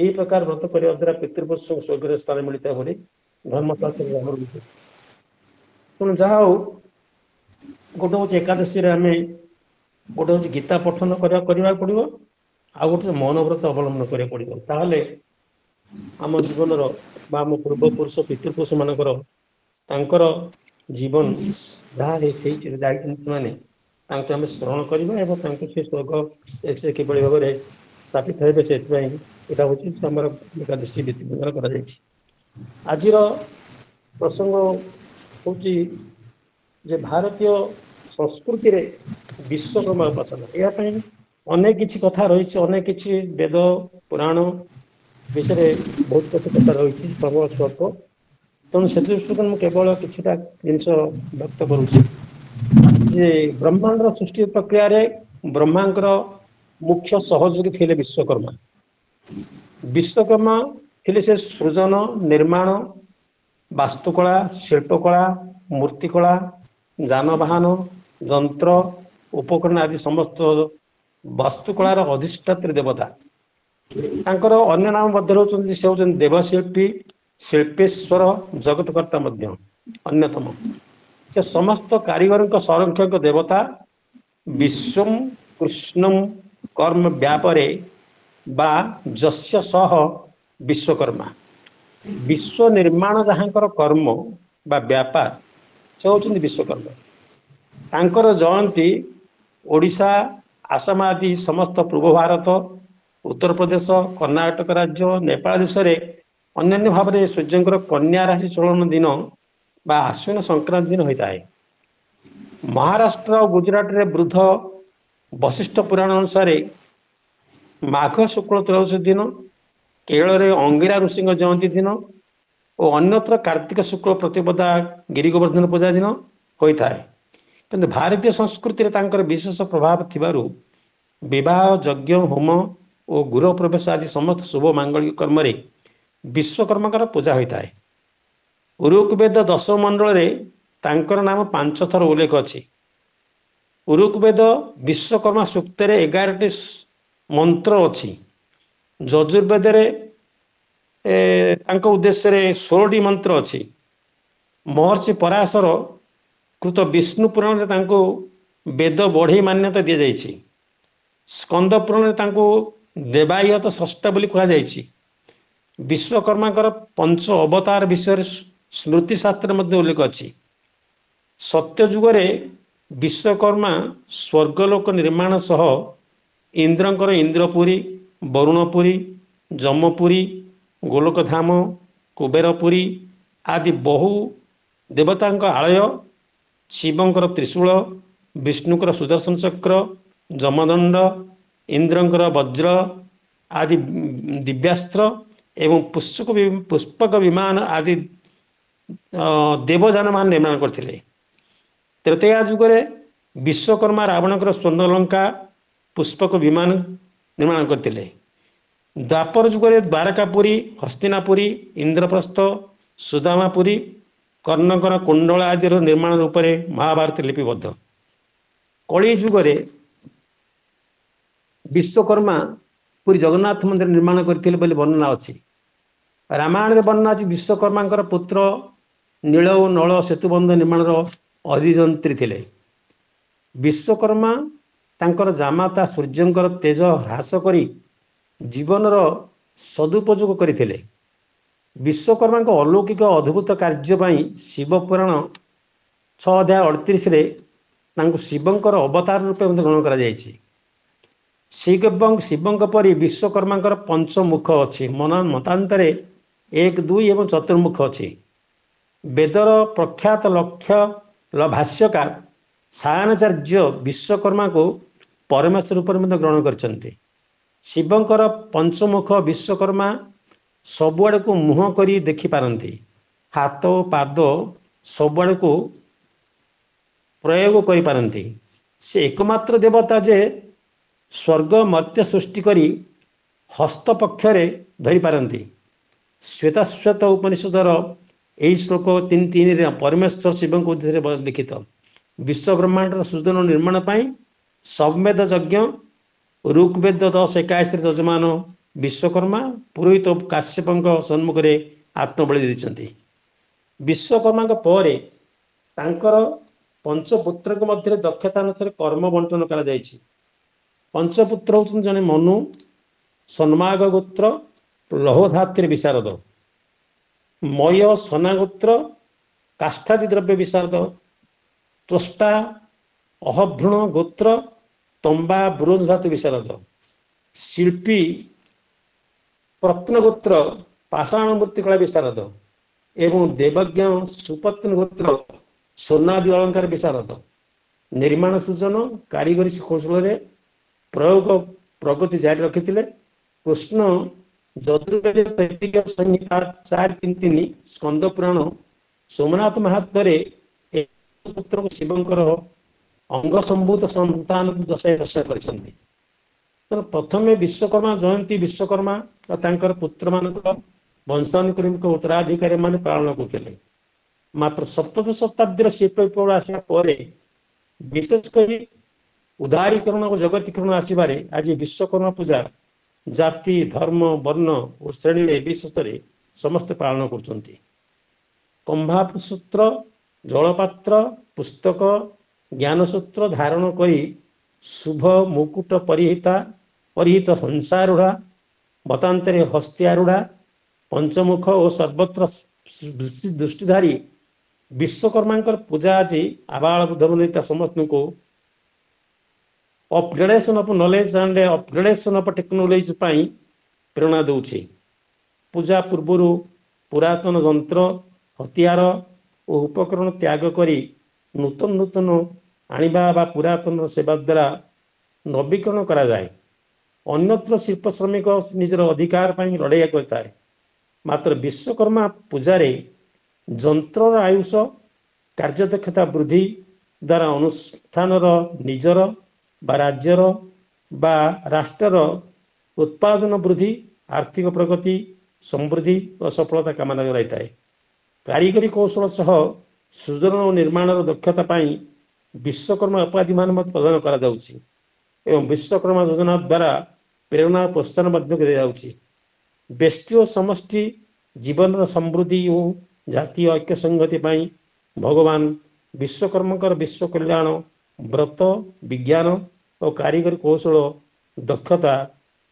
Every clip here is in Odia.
এই ପ୍ରକାର ବ୍ରତ କରିବା ଦ୍ୱାରା ପିତୃପୁରୁଷଙ୍କୁ ସ୍ୱର୍ଗରେ ସ୍ଥାନ ମିଳିଥାଏ ବୋଲି ଧର୍ମଶାସ୍ତ୍ରରେ ଆମର ଅଛି। ତେଣୁ ଯାହା ହଉ ଗୋଟେ ହଉଛି ଏକାଦଶୀରେ ଆମେ ଗୋଟେ ହଉଛି ଗୀତା ପଠନ କରିବାକୁ ପଡିବ, ଆଉ ଗୋଟେ ମୌନ ବ୍ରତ ଅବଲମ୍ବନ କରିବାକୁ ପଡିବ। ତାହେଲେ ଆମ ଜୀବନର ବା ଆମ ପୂର୍ବପୁରୁଷ ପିତୃପୁରୁଷ ମାନଙ୍କର ତାଙ୍କର ଜୀବନ ଯାହା ସେଇ ଯାଇଛନ୍ତି ସେମାନେ ତାଙ୍କୁ ଆମେ ସ୍ମରଣ କରିବା ଏବଂ ତାଙ୍କୁ ସେ ସ୍ୱର୍ଗ ସେ କିଭଳି ଭାବରେ ସ୍ଥାପିତ ହେବେ ସେଥିପାଇଁ ଏଇଟା ହଉଛି ଆମର ଏକାଦଶୀ ବିଧିବଦ୍ଧ କରାଯାଇଛି। ଆଜିର ପ୍ରସଙ୍ଗ ହଉଛି ଯେ ଭାରତୀୟ ସଂସ୍କୃତିରେ ବିଶ୍ୱକର୍ମା ଉପାସନା, ଏହା ପାଇଁ ଅନେକ କିଛି କଥା ରହିଛି, ଅନେକ କିଛି ବେଦ ପୁରାଣ ବିଷୟରେ ବହୁତ କିଛି କଥା ରହିଛି ସର୍ବତ ସ୍ୱଳ୍ପ। ତେଣୁ ସେ ଦୃଷ୍ଟିରୁ ମୁଁ କେବଳ କିଛିଟା ଜିନିଷ ବ୍ୟକ୍ତ କରୁଛି ଯେ ବ୍ରହ୍ମାଣ୍ଡର ସୃଷ୍ଟି ପ୍ରକ୍ରିୟାରେ ବ୍ରହ୍ମାଙ୍କର ମୁଖ୍ୟ ସହଯୋଗୀ ଥିଲେ ବିଶ୍ୱକର୍ମା। ବିଶ୍ୱକର୍ମା ଥିଲେ ସେ ସୃଜନ, ନିର୍ମାଣ, ବାସ୍ତୁକଳା, ଶିଳ୍ପକଳା, ମୂର୍ତ୍ତିକଳା, ଯାନବାହାନ, ଯନ୍ତ୍ର, ଉପକରଣ ଆଦି ସମସ୍ତ ବାସ୍ତୁକଳାର ଅଧିଷ୍ଠାତ୍ରୀ ଦେବତା। ତାଙ୍କର ଅନ୍ୟ ନାମ ମଧ୍ୟରେ ହଉଛନ୍ତି ସେ ହଉଛନ୍ତି ଦେବଶିଳ୍ପୀ, ଶିଳ୍ପେଶ୍ଵର, ଜଗତକର୍ତ୍ତା ମଧ୍ୟ ଅନ୍ୟତମ। ସେ ସମସ୍ତ କାରିଗରଙ୍କ ସଂରକ୍ଷକ ଦେବତା। ବିଶ୍ୱଂ କୃଷ୍ଣଂ କର୍ମ ବ୍ୟାପରେ ବା ଯସ୍ୟ ସହ ବିଶ୍ୱକର୍ମା। ବିଶ୍ୱ ନିର୍ମାଣ ଯାହାଙ୍କର କର୍ମ ବା ବ୍ୟାପାର ସେ ହଉଛନ୍ତି ବିଶ୍ୱକର୍ମା। ତାଙ୍କର ଜୟନ୍ତୀ ଓଡ଼ିଶା, ଆସାମ ଆଦି ସମସ୍ତ ପୂର୍ବ ଭାରତ, ଉତ୍ତରପ୍ରଦେଶ, କର୍ଣ୍ଣାଟକ ରାଜ୍ୟ, ନେପାଳ ଦେଶରେ ଅନ୍ୟାନ୍ୟ ଭାବରେ ସୂର୍ଯ୍ୟଙ୍କର କନ୍ୟା ରାଶି ଚଳନ ଦିନ ବା ଆଶ୍ୱିନ ସଂକ୍ରାନ୍ତି ଦିନ ହୋଇଥାଏ। ମହାରାଷ୍ଟ୍ର ଓ ଗୁଜୁରାଟରେ ବୃଦ୍ଧ ବଶିଷ୍ଠ ପୁରାଣ ଅନୁସାରେ ମାଘ ଶୁକ୍ଳ ତ୍ରୟୋଦଶୀ ଦିନ, କେରଳରେ ଅଙ୍ଗିରା ଋଷିଙ୍କ ଜୟନ୍ତୀ ଦିନ ଓ ଅନ୍ୟତ୍ର କାର୍ତ୍ତିକ ଶୁକ୍ଳ ପ୍ରତିପଦା ଗିରି ଗୋବର୍ଦ୍ଧନ ପୂଜା ଦିନ ହୋଇଥାଏ। କିନ୍ତୁ ଭାରତୀୟ ସଂସ୍କୃତିରେ ତାଙ୍କର ବିଶେଷ ପ୍ରଭାବ ଥିବାରୁ ବିବାହ, ଯଜ୍ଞ, ହୋମ ଓ ଗୃହ ପ୍ରବେଶ ଆଦି ସମସ୍ତ ଶୁଭ ମାଙ୍ଗଳିକ କର୍ମରେ ବିଶ୍ୱକର୍ମାଙ୍କର ପୂଜା ହୋଇଥାଏ। ଋକ୍ ବେଦ ଦଶମ ମଣ୍ଡଳରେ ତାଙ୍କର ନାମ 5 ଥର ଉଲ୍ଲେଖ ଅଛି। ଋକ୍ ବେଦ ବିଶ୍ୱକର୍ମା ସୂକ୍ତରେ 11ଟି ମନ୍ତ୍ର ଅଛି। ଯଜୁର୍ବେଦରେ ତାଙ୍କ ଉଦ୍ଦେଶ୍ୟରେ 16ଟି ମନ୍ତ୍ର ଅଛି। ମହର୍ଷି ପରାଶର କୃତ ବିଷ୍ଣୁ ପୁରାଣରେ ତାଙ୍କୁ ବେଦ ବଢ଼େଇ ମାନ୍ୟତା ଦିଆଯାଇଛି। ସ୍କନ୍ଦ ପୁରାଣରେ ତାଙ୍କୁ ଦେବାୟତ ସ୍ରଷ୍ଟା ବୋଲି କୁହାଯାଇଛି। ବିଶ୍ୱକର୍ମାଙ୍କର ପଞ୍ଚ ଅବତାର ବିଷୟରେ ସ୍ମୃତି ଶାସ୍ତ୍ରରେ ମଧ୍ୟ ଉଲ୍ଲେଖ ଅଛି। ସତ୍ୟ ଯୁଗରେ ବିଶ୍ୱକର୍ମା ସ୍ୱର୍ଗଲୋକ ନିର୍ମାଣ ସହ ଇନ୍ଦ୍ରଙ୍କର ଇନ୍ଦ୍ରପୁରୀ, ବରୁଣପୁରୀ, ଯମପୁରୀ, ଗୋଲକଧାମ, କୁବେରପୁରୀ ଆଦି ବହୁ ଦେବତାଙ୍କ ଆଳୟ, ଶିବଙ୍କର ତ୍ରିଶୂଳ, ବିଷ୍ଣୁଙ୍କର ସୁଦର୍ଶନ ଚକ୍ର, ଯମଦଣ୍ଡ, ଇନ୍ଦ୍ରଙ୍କର ବଜ୍ର ଆଦି ଦିବ୍ୟାସ୍ତ୍ର ଏବଂ ପୁଷ୍ପକ ବିମାନ ଆଦି ଦେବଯାନ ମାନ ନିର୍ମାଣ କରିଥିଲେ। ତ୍ରେତୟା ଯୁଗରେ ବିଶ୍ୱକର୍ମା ରାବଣଙ୍କର ସ୍ୱର୍ଣ୍ଣଲଙ୍କା ପୁଷ୍ପକ ବିମାନ ନିର୍ମାଣ କରିଥିଲେ। ଦ୍ୱାପର ଯୁଗରେ ଦ୍ୱାରକାପୁରୀ, ହସ୍ତିନାପୁରୀ, ଇନ୍ଦ୍ରପ୍ରସ୍ଥ, ସୁଦାମାପୁରୀ, କର୍ଣ୍ଣଙ୍କର କୁଣ୍ଡଳ ଆଦିର ନିର୍ମାଣ ରୂପରେ ମହାଭାରତ ଲିପିବଦ୍ଧ। କଳି ଯୁଗରେ ବିଶ୍ୱକର୍ମା ପୁରୀ ଜଗନ୍ନାଥ ମନ୍ଦିର ନିର୍ମାଣ କରିଥିଲେ ବୋଲି ବର୍ଣ୍ଣନା ଅଛି। ରାମାୟଣରେ ବର୍ଣ୍ଣନା ଅଛି ବିଶ୍ୱକର୍ମାଙ୍କର ପୁତ୍ର ନୀଳ ଓ ନଳ ସେତୁବନ୍ଧ ନିର୍ମାଣର ଅଧିଯନ୍ତ୍ରୀ ଥିଲେ। ବିଶ୍ୱକର୍ମା ତାଙ୍କର ଜାମାତା ସୂର୍ଯ୍ୟଙ୍କର ତେଜ ହ୍ରାସ କରି ଜୀବନର ସଦୁପଯୋଗ କରିଥିଲେ। ବିଶ୍ୱକର୍ମାଙ୍କ ଅଲୌକିକ ଅଦ୍ଭୁତ କାର୍ଯ୍ୟ ପାଇଁ ଶିବ ପୁରାଣ 6:38ରେ ତାଙ୍କୁ ଶିବଙ୍କର ଅବତାର ରୂପେ ମଧ୍ୟ ଗ୍ରହଣ କରାଯାଇଛି। ଶିବଙ୍କ ପରି ବିଶ୍ୱକର୍ମାଙ୍କର ପଞ୍ଚମୁଖ ଅଛି। ମତାନ୍ତରେ 1, 2 ଏବଂ ଚତୁର୍ମୁଖ ଅଛି। ବେଦର ପ୍ରଖ୍ୟାତ ଭାଷ୍ୟକାର ସାୟଣାଚାର୍ଯ୍ୟ ବିଶ୍ୱକର୍ମାଙ୍କୁ ପରମେଶ୍ୱର ରୂପରେ ମଧ୍ୟ ଗ୍ରହଣ କରିଛନ୍ତି। ଶିବଙ୍କର ପଞ୍ଚମୁଖ ବିଶ୍ୱକର୍ମା ସବୁଆଡ଼କୁ ମୁହଁ କରି ଦେଖିପାରନ୍ତି। ହାତ ଓ ପାଦ ସବୁଆଡ଼କୁ ପ୍ରୟୋଗ କରିପାରନ୍ତି। ସେ ଏକମାତ୍ର ଦେବତା ଯେ ସ୍ୱର୍ଗ ମର୍ତ୍ତ୍ୟ ସୃଷ୍ଟି କରି ହସ୍ତପକ୍ଷରେ ଧରିପାରନ୍ତି। ଶ୍ୱେତାଶ୍ୱେତ ଉପନିଷଦର ଏହି ଶ୍ଲୋକ 3:3ରେ ପରମେଶ୍ୱର ଶିବଙ୍କ ଉଦ୍ଦେଶ୍ୟରେ ଲିଖିତ। ବିଶ୍ୱ ବ୍ରହ୍ମାଣ୍ଡର ସୃଜନ ନିର୍ମାଣ ପାଇଁ ସମବେଦ ଯଜ୍ଞ, ଋକ୍ ବେଦ 10:21ରେ ଯଜମାନ ବିଶ୍ୱକର୍ମା ପୁରୋହିତ କାଶ୍ୟପଙ୍କ ସମ୍ମୁଖରେ ଆତ୍ମବଳି ଦେଇଛନ୍ତି। ବିଶ୍ୱକର୍ମାଙ୍କ ପରେ ତାଙ୍କର ପଞ୍ଚପୁତ୍ରଙ୍କ ମଧ୍ୟରେ ଦକ୍ଷତା ଅନୁସାରେ କର୍ମ ବଣ୍ଟନ କରାଯାଇଛି। ପଞ୍ଚପୁତ୍ର ହେଉଛନ୍ତି ଜଣେ ମନୁ, ସନ୍ମାଗ ଗୋତ୍ର, ଲୌହଧାତ୍ରୀ ବିଶାରଦ, ମୟ ସନାଗୋତ୍ର, କାଷ୍ଠାଦି ଦ୍ରବ୍ୟ ବିଶାରଦ, ତ୍ୱଷ୍ଟା ଅହଭ୍ରୁଣ ଗୋତ୍ର, ତମ୍ବା ବ୍ରୋଞ୍ଜ ଧାତୁ ବିଶାରଦ, ଶିଳ୍ପୀ ପ୍ରତ୍ନଗୋତ୍ର ପାଷାଣ ମୂର୍ତ୍ତିକଳା ବିଶାରଦ ଏବଂ ଦେବଜ୍ଞ ସୁପତ୍ନ ଗୋତ୍ର ସ୍ୱର୍ଣ୍ଣାଦି ଅଳଙ୍କାର ବିଶାରଦ। ନିର୍ମାଣ ସୂଜନ କାରିଗରୀ କୌଶଳରେ ପ୍ରୟୋଗ ପ୍ରଗତି ଜାରି ରଖିଥିଲେ। କୃଷ୍ଣ ଯଜୁର୍ବେଦ ତୈତ୍ତିରୀୟ ସଂହିତା 4.3 ସ୍କନ୍ଦ ପୁରାଣ ସୋମନାଥ ମାହାତ୍ମ୍ୟରେ ପୁତ୍ରକୁ ଶିବଙ୍କର ଅଙ୍ଗ ସମ୍ଭୂତ ସନ୍ତାନକୁ ଦର୍ଶାଇ ଦର୍ଶା କରିଛନ୍ତି। ତେଣୁ ପ୍ରଥମେ ବିଶ୍ୱକର୍ମା ଜୟନ୍ତୀ ବିଶ୍ୱକର୍ମା ଓ ତାଙ୍କର ପୁତ୍ରମାନଙ୍କ ବଂଶାନୁକ୍ରମିକ ଉତ୍ତରାଧିକାରୀ ମାନେ ପାଳନ କରୁଥିଲେ। ମାତ୍ର ସପ୍ତଦଶ ଶତାବ୍ଦୀର ଶିଳ୍ପ ବିପ୍ଳବ ଆସିବା ପରେ ବିଶେଷ କରି ଉଦାରୀକରଣ ଓ ଜଗତୀକରଣ ଆସିବାରେ ଆଜି ବିଶ୍ୱକର୍ମା ପୂଜା ଜାତି ଧର୍ମ ବର୍ଣ୍ଣ ଓ ଶ୍ରେଣୀ ନିର୍ବିଶେଷରେ ସମସ୍ତେ ପାଳନ କରୁଛନ୍ତି। କମ୍ଭାସୂତ୍ର, ଜଳପାତ୍ର, ପୁସ୍ତକ, ଜ୍ଞାନସୂତ୍ର ଧାରଣ କରି ଶୁଭ ମୁକୁଟ ପରିହିତ ସଂସାରୂଢା, ମତାନ୍ତରେ ହସ୍ତିଆରୂଢା, ପଞ୍ଚମୁଖ ଓ ସର୍ବତ୍ର ଦୃଷ୍ଟିଧାରୀ ବିଶ୍ୱକର୍ମାଙ୍କର ପୂଜା ଆଜି ଆବାଳ ବୃଦ୍ଧ ବନିତା ସମସ୍ତଙ୍କୁ upgradation of knowledge and upgradation of technology ପାଇଁ ପ୍ରେରଣା ଦେଉଛି। ପୂଜା ପୂର୍ବରୁ ପୁରାତନ ଯନ୍ତ୍ର ହତିଆର ଓ ଉପକରଣ ତ୍ୟାଗ କରି ନୂତନ ଆଣିବା ବା ପୁରାତନ ସେବା ଦ୍ୱାରା ନବୀକରଣ କରାଯାଏ। ଅନ୍ୟତ୍ର ଶିଳ୍ପ ଶ୍ରମିକ ନିଜର ଅଧିକାର ପାଇଁ ଲଢ଼େଇ କରିଥାଏ। ମାତ୍ର ବିଶ୍ୱକର୍ମା ପୂଜାରେ ଯନ୍ତ୍ରର ଆୟୁଷ କାର୍ଯ୍ୟଦକ୍ଷତା ବୃଦ୍ଧି ଦ୍ୱାରା ଅନୁଷ୍ଠାନର ନିଜର ବା ରାଜ୍ୟର ବା ରାଷ୍ଟ୍ରର ଉତ୍ପାଦନ ବୃଦ୍ଧି, ଆର୍ଥିକ ପ୍ରଗତି, ସମୃଦ୍ଧି ଓ ସଫଳତା କାମନା କରାଯାଇଥାଏ। କାରିଗରୀ କୌଶଳ ସହ ସୃଜନ ଓ ନିର୍ମାଣର ଦକ୍ଷତା ପାଇଁ ବିଶ୍ୱକର୍ମା ଉପାଧି ମାନ ମଧ୍ୟ ପ୍ରଦାନ କରାଯାଉଛି ଏବଂ ବିଶ୍ୱକର୍ମା ଯୋଜନା ଦ୍ୱାରା ପ୍ରେରଣା ପ୍ରୋତ୍ସାହନ ମଧ୍ୟ ଦିଆଯାଉଛି। ବ୍ୟଷ୍ଟି ଓ ସମଷ୍ଟି ଜୀବନର ସମୃଦ୍ଧି ଓ ଜାତୀୟ ଐକ୍ୟ ସଂହତି ପାଇଁ ଭଗବାନ ବିଶ୍ୱକର୍ମାଙ୍କର ବିଶ୍ୱ କଲ୍ୟାଣ ବ୍ରତ ବିଜ୍ଞାନ ଓ କାରିଗରୀ କୌଶଳ ଦକ୍ଷତା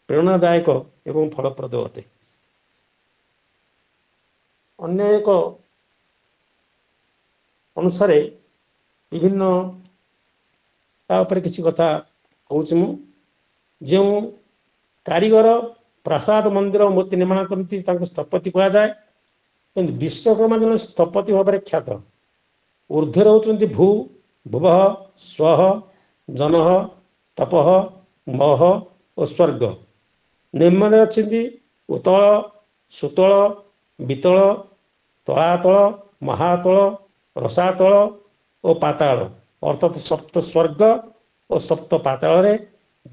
ପ୍ରେରଣାଦାୟକ ଏବଂ ଫଳପ୍ରଦ ଅଟେ। ଅନ୍ୟ ଏକ ଅନୁସାରେ ବିଭିନ୍ନ ତା ଉପରେ କିଛି କଥା କହୁଛି ମୁଁ। ଯେଉଁ କାରିଗର ପ୍ରାସାଦ ମନ୍ଦିର ମୂର୍ତ୍ତି ନିର୍ମାଣ କରନ୍ତି ତାଙ୍କୁ ସ୍ଥପତି କୁହାଯାଏ। କିନ୍ତୁ ବିଶ୍ୱକର୍ମା ଜଣେ ସ୍ଥପତି ଭାବରେ ଖ୍ୟାତ। ଊର୍ଦ୍ଧ୍ୱରେ ହେଉଛନ୍ତି ଭୂ ଭୁବଃ ସ୍ୱଃ ଜନଃ ତପଃ ମହ ଓ ସ୍ୱର୍ଗ। ନିମ୍ନରେ ଅଛନ୍ତି ଉତଳ ସୁତଳ ବିତଳ ତଳାତଳ ମହାତଳ ରସାତଳ ଓ ପାତାଳ ଅର୍ଥାତ୍ ସପ୍ତ ସ୍ୱର୍ଗ ଓ ସପ୍ତ ପାତାଳରେ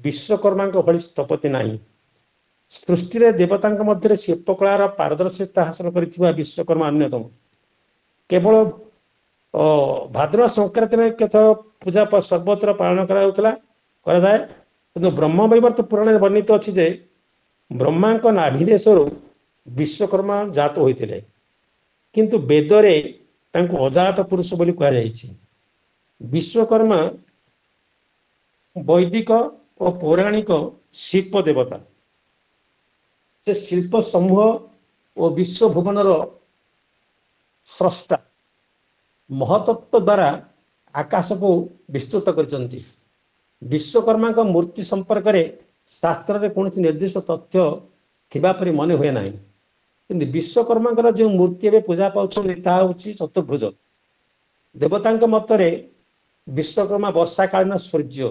ବିଶ୍ୱକର୍ମାଙ୍କ ଭଳି ସ୍ଥପତି ନାହିଁ। ସୃଷ୍ଟିରେ ଦେବତାଙ୍କ ମଧ୍ୟରେ ଶିଳ୍ପକଳାର ପାରଦର୍ଶିତା ହାସଲ କରିଥିବା ବିଶ୍ୱକର୍ମା ଅନ୍ୟତମ। କେବଳ ଭାଦ୍ରବ ସଂକ୍ରାନ୍ତିରେ କେତେକ ପୂଜା ସର୍ବତ୍ର ପାଳନ କରାଯାଏ। କିନ୍ତୁ ବ୍ରହ୍ମ ବୈବର୍ତ ପୁରାଣରେ ବର୍ଣ୍ଣିତ ଅଛି ଯେ ବ୍ରହ୍ମାଙ୍କ ନାଭି ଦେଶରୁ ବିଶ୍ୱକର୍ମା ଜାତ ହୋଇଥିଲେ, କିନ୍ତୁ ବେଦରେ ତାଙ୍କୁ ଅଜାତ ପୁରୁଷ ବୋଲି କୁହାଯାଇଛି। ବିଶ୍ୱକର୍ମା ବୈଦିକ ଓ ପୌରାଣିକ ଶିଳ୍ପ ଦେବତା। ସେ ଶିଳ୍ପ ସମୂହ ଓ ବିଶ୍ୱ ଭୁବନର ସ୍ରଷ୍ଟା। ମହତତ୍ଵ ଦ୍ୱାରା ଆକାଶକୁ ବିସ୍ତୃତ କରିଛନ୍ତି। ବିଶ୍ୱକର୍ମାଙ୍କ ମୂର୍ତ୍ତି ସମ୍ପର୍କରେ ଶାସ୍ତ୍ରରେ କୌଣସି ନିର୍ଦ୍ଦିଷ୍ଟ ତଥ୍ୟ ଥିବା ପରି ମନେ ହୁଏ ନାହିଁ। କିନ୍ତୁ ବିଶ୍ୱକର୍ମାଙ୍କର ଯେଉଁ ମୂର୍ତ୍ତି ଏବେ ପୂଜା ପାଉଛନ୍ତି ତାହା ହେଉଛି ଚତୁର୍ଭୁଜ। ଦେବତାଙ୍କ ମତରେ ବିଶ୍ୱକର୍ମା ବର୍ଷାକାଳୀନ ସୂର୍ଯ୍ୟ।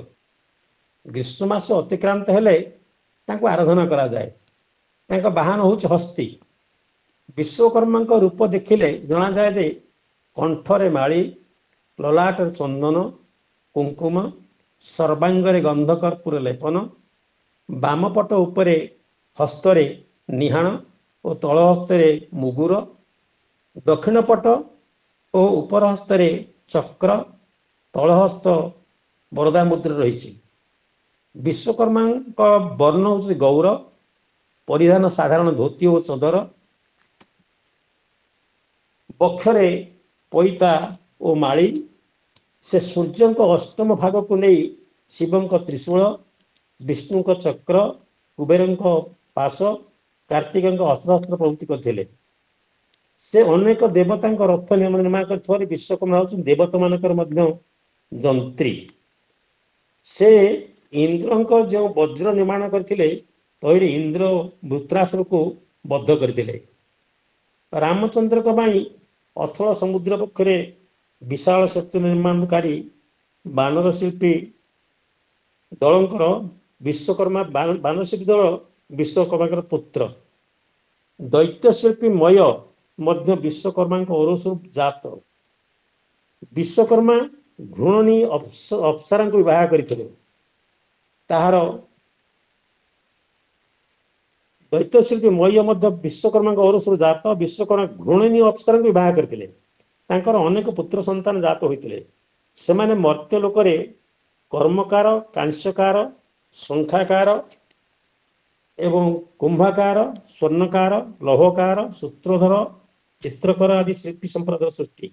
ଗ୍ରୀଷ୍ମ ମାସ ଅତିକ୍ରାନ୍ତ ହେଲେ ତାଙ୍କୁ ଆରାଧନା କରାଯାଏ। ତାଙ୍କ ବାହନ ହେଉଛି ହସ୍ତୀ। ବିଶ୍ୱକର୍ମାଙ୍କ ରୂପ ଦେଖିଲେ ଜଣାଯାଏ ଯେ କଣ୍ଠରେ ମାଳି, ଲଲାଟରେ ଚନ୍ଦନ କୁଙ୍କୁମ, ସର୍ବାଙ୍ଗରେ ଗନ୍ଧ କର୍ପୂର ଲେପନ, ବାମପଟ ଉପରେ ହସ୍ତରେ ନିହାଣ ଓ ତଳ ହସ୍ତରେ ମୁଗୁର, ଦକ୍ଷିଣ ପଟ ଓ ଉପର ହସ୍ତରେ ଚକ୍ର, ତଳ ହସ୍ତ ବରଦା ମୁଦ୍ରା ରହିଛି। ବିଶ୍ୱକର୍ମାଙ୍କ ବର୍ଣ୍ଣ ହେଉଛି ଗୌର, परिधान साधारण धोती और चदर, बक्षरे पैता और माली, से सूर्य अष्टम भाग को नहीं शिव त्रिशूल, विष्णु चक्र, कुबेर पाश, कार्तिक अस्त्र प्रवृत्ति करते। से अनेक देवता रथ नियम निर्माण कर विश्वकर्मा हूँ देवता मान जंत्री। से इंद्र जो वज्र निर्माण करते तैरी इंद्र वृत्रासुर को बद्ध करते। रामचंद्र अथल समुद्र पक्षरे विशाल सेतु निर्माणकारी बानर शिल्पी दलंकर विश्वकर्मा बानर शिल्पी दल विश्वकर्मा पुत्र। दैत्य शिल्पी मय मध्य विश्वकर्मा औरसु जात। विश्वकर्मा घृणी अप्सरा को विवाह करते। ताहार दैत्य शिल्पी मय मध्य विश्वकर्मा औरसु जात। विश्वकर्मा घृणी अप्सरा को विवाह करते। तांकर अनेक पुत्र संतान जात होते। सेमाने मर्त्य लोकरे कर्मकार, कांस्यकार, शंखाकार एवं कुंभकार, स्वर्णकार, लौहकार, सूत्रधर, चित्रकर आदि शिल्पी संप्रदाय सृष्टि।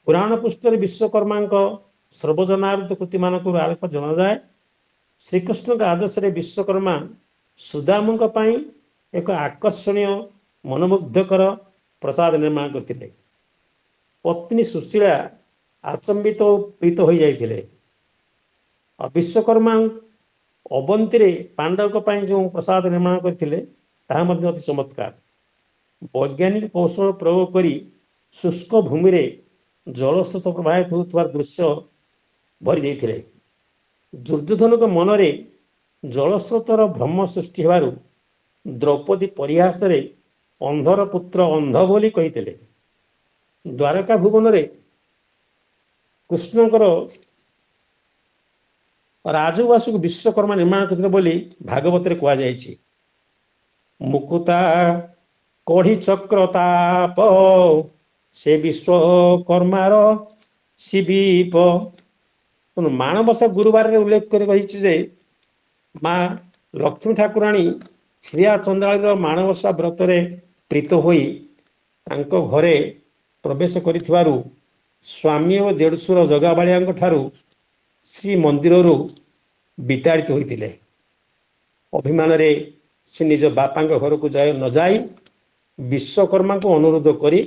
पुराण पृष्ठ विश्वकर्मा सर्वजनावृत कृति मान आलोक जना जाए। श्रीकृष्ण के आदेश विश्वकर्मा सुदाम एक आकर्षणीय मनमुग्धकर प्रसाद निर्माण करते। पत्नी सुशीला आचंबित प्रीत हो जाते। विश्वकर्मा अवंती पांडव जो प्रसाद निर्माण करते अति चमत्कार। वैज्ञानिक कौशल प्रयोग कर शुष्क भूमि जलस्रोत प्रवाहित होता दृश्य भरी जाते। दुर्योधन के मनरे जलस्रोतर भ्रम सृष्टि होवारु द्रौपदी परिहास अंधर पुत्र अंध बोली कही। द्वारका भुवन रे कृष्णकर राजवास को विश्वकर्मा निर्माण करते बोली भागवत रे कहा जायछि। मुकुता कढ़ी चक्रताप से विश्वकर्मार शिवीप। माणबसा गुरुवार रे उल्लेख कर कही जे माँ लक्ष्मी ठाकुराणी श्रिया चंद्राणी माणबसा व्रत रे प्रीत होई तांको घरे प्रवेश करिथिवारु स्वामी और देढ़शुर जगाबाड़िया ठारू श्री मंदिर विताड़ित होते। अभिमान रे से निज बापा घर को जाए न जाई विश्वकर्मा को अनुरोध करी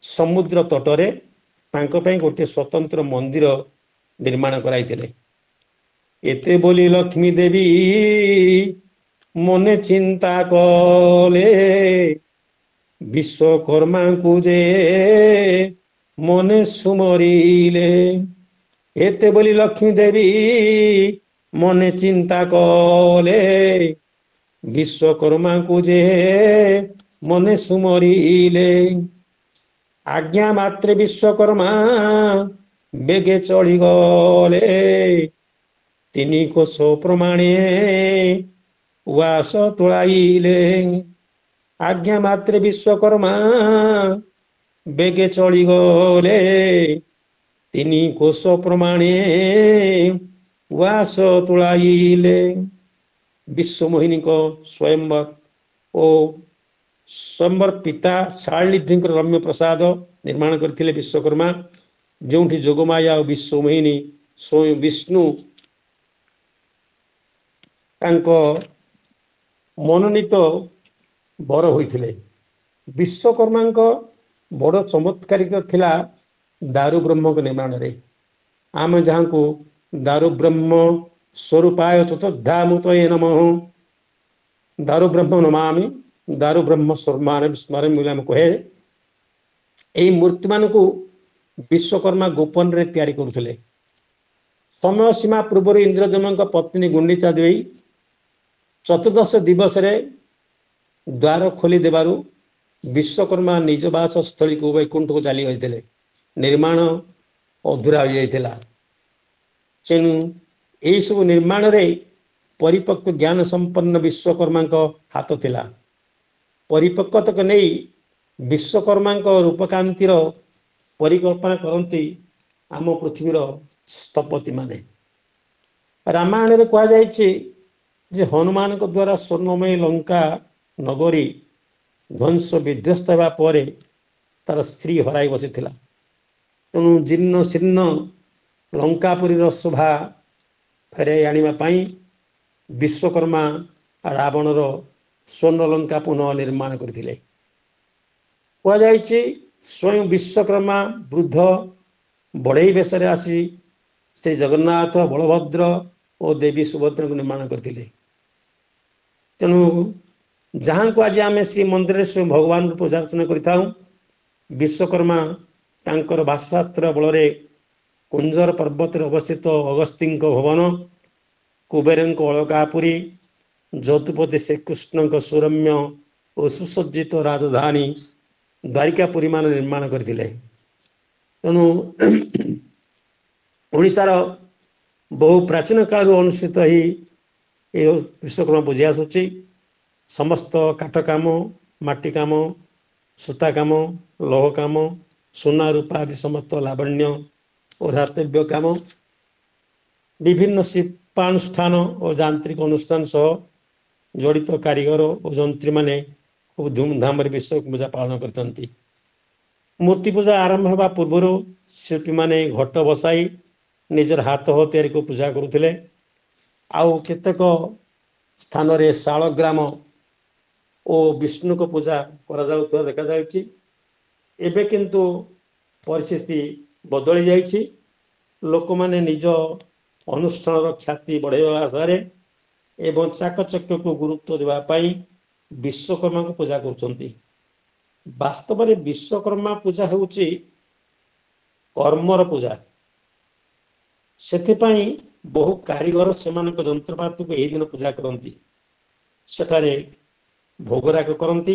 समुद्र तटरे गोटे स्वतंत्र मंदिर निर्माण कराइते। एते बोली लक्ष्मी देवी मने चिंता कले विश्वकर्मा को जे मने सुमरिले। एते बोली लक्ष्मी देवी मने चिंता कले विश्वकर्मा को जे मने सुमरिले। आज्ञा मात्रे विश्वकर्मा बेगे चढ़ी गले तिनी कोश प्रमाणे उवास तुलाइले। आज्ञा मात्रे विश्वकर्मा बेगे चढ़ी गले तिनी कोश प्रमाणे उवास तुलाइले। विश्व मोहिनी को स्वयंवर और स्वयंवर पिता शालिनिधि रम्य प्रसाद निर्माण करथिले विश्वकर्मा। जोठी जोगमाया और विश्व मोहिनी स्वयं विष्णु तांको मनोनीत बर होइथिले। विश्वकर्मा बड़ चमत्कारिक थिला दारु ब्रह्म के निर्माण रे। आम जहाँ को दारु ब्रह्म स्वरूपाय चतुर्धामुतये नमः दारु ब्रह्म नमामि दारु ब्रह्म स्मरण मिले कहे। यही मूर्ति मान को विश्वकर्मा गोपन रे तैयारी करुले। समय सीमा पूर्व इंद्रजन पत्नी गुंडीचा देवी चतुर्दश दिवस रे द्वार खोली देबारु विश्वकर्मा निज बास स्थली को वैकुंठ को चली जाते। निर्माण अधूरा हो जाता। तेणु यही सब निर्माण रे परिपक्व ज्ञान संपन्न विश्वकर्मा हाथ थिला। परिपक्वता को नहीं विश्वकर्मा रूपकांतिर परिकल्पना करती आम पृथ्वीर स्थपति माने। रामायण रे कहा जायछि जे हनुमान को द्वारा स्वर्णमय लंका ନଗରୀ ଧ୍ୱଂସ ବିଧ୍ୱସ୍ତ ହେବା ପରେ ତାର ସ୍ତ୍ରୀ ହରାଇ ବସିଥିଲା। ତେଣୁ ଜୀର୍ଣ୍ଣ ଶୀର୍ଣ୍ଣ ଲଙ୍କାପୁରୀର ଶୋଭା ଫେରାଇ ଆଣିବା ପାଇଁ ବିଶ୍ୱକର୍ମା ରାବଣର ସ୍ୱର୍ଣ୍ଣ ଲଙ୍କା ପୁନଃ ନିର୍ମାଣ କରିଥିଲେ। କୁହାଯାଇଛି ସ୍ୱୟଂ ବିଶ୍ୱକର୍ମା ବୃଦ୍ଧ ବଢ଼େଇ ବେଶରେ ଆସି ଶ୍ରୀ ଜଗନ୍ନାଥ, ବଳଭଦ୍ର ଓ ଦେବୀ ସୁଭଦ୍ରାଙ୍କୁ ନିର୍ମାଣ କରିଥିଲେ। ତେଣୁ ଯାହାଙ୍କୁ ଆଜି ଆମେ ଶ୍ରୀ ମନ୍ଦିରରେ ସ୍ୱୟଂ ଭଗବାନଙ୍କୁ ପୂଜା ଅର୍ଚ୍ଚନା କରିଥାଉ, ବିଶ୍ୱକର୍ମା ତାଙ୍କର ବାସପାତ୍ର ବଳରେ କୁଞ୍ଜର ପର୍ବତରେ ଅବସ୍ଥିତ ଅଗସ୍ତିଙ୍କ ଭବନ, କୁବେରଙ୍କ ଅଳକାପୁରୀ, ଯଦୁପତି ଶ୍ରୀକୃଷ୍ଣଙ୍କ ସୁରମ୍ୟ ଓ ସୁସଜ୍ଜିତ ରାଜଧାନୀ ଦ୍ୱାରିକାପୁରୀ ମାନ ନିର୍ମାଣ କରିଥିଲେ। ତେଣୁ ଓଡ଼ିଶାର ବହୁ ପ୍ରାଚୀନ କାଳରୁ ଅନୁଷ୍ଠିତ ଏହି ବିଶ୍ୱକର୍ମା ପୂଜା ଆସୁଛି। ସମସ୍ତ କାଠ କାମ, ମାଟି କାମ, ସୂତା କାମ, ଲୌହ କାମ, ସୁନା ରୂପା ଆଦି ସମସ୍ତ ଲାବଣ୍ୟ ଓ ଧାତବ୍ୟ କାମ, ବିଭିନ୍ନ ଶିଳ୍ପାନୁଷ୍ଠାନ ଓ ଯାନ୍ତ୍ରିକ ଅନୁଷ୍ଠାନ ସହ ଜଡ଼ିତ କାରିଗର ଓ ଯନ୍ତ୍ରୀମାନେ ଖୁବ୍ ଧୁମଧାମରେ ବିଶ୍ୱ ପୂଜା ପାଳନ କରିଥାନ୍ତି। ମୂର୍ତ୍ତି ପୂଜା ଆରମ୍ଭ ହେବା ପୂର୍ବରୁ ଶିଳ୍ପୀମାନେ ଘଟ ବସାଇ ନିଜର ହାତ ତିଆରିକୁ ପୂଜା କରୁଥିଲେ। ଆଉ କେତେକ ସ୍ଥାନରେ ଶାଳଗ୍ରାମ ଓ ବିଷ୍ଣୁଙ୍କ ପୂଜା କରାଯାଉଥିବା ଦେଖାଯାଉଛି। ଏବେ କିନ୍ତୁ ପରିସ୍ଥିତି ବଦଳି ଯାଇଛି। ଲୋକମାନେ ନିଜ ଅନୁଷ୍ଠାନର ଖ୍ୟାତି ବଢ଼ାଇବା ଆଶାରେ ଏବଂ ଚାକଚକ୍ୟକୁ ଗୁରୁତ୍ୱ ଦେବା ପାଇଁ ବିଶ୍ୱକର୍ମାଙ୍କୁ ପୂଜା କରୁଛନ୍ତି। ବାସ୍ତବରେ ବିଶ୍ୱକର୍ମା ପୂଜା ହେଉଛି କର୍ମର ପୂଜା। ସେଥିପାଇଁ ବହୁ କାରିଗର ସେମାନଙ୍କ ଯନ୍ତ୍ରପାତିକୁ ଏହି ଦିନ ପୂଜା କରନ୍ତି। ସେଠାରେ ଭୋଗରାଗ କରନ୍ତି,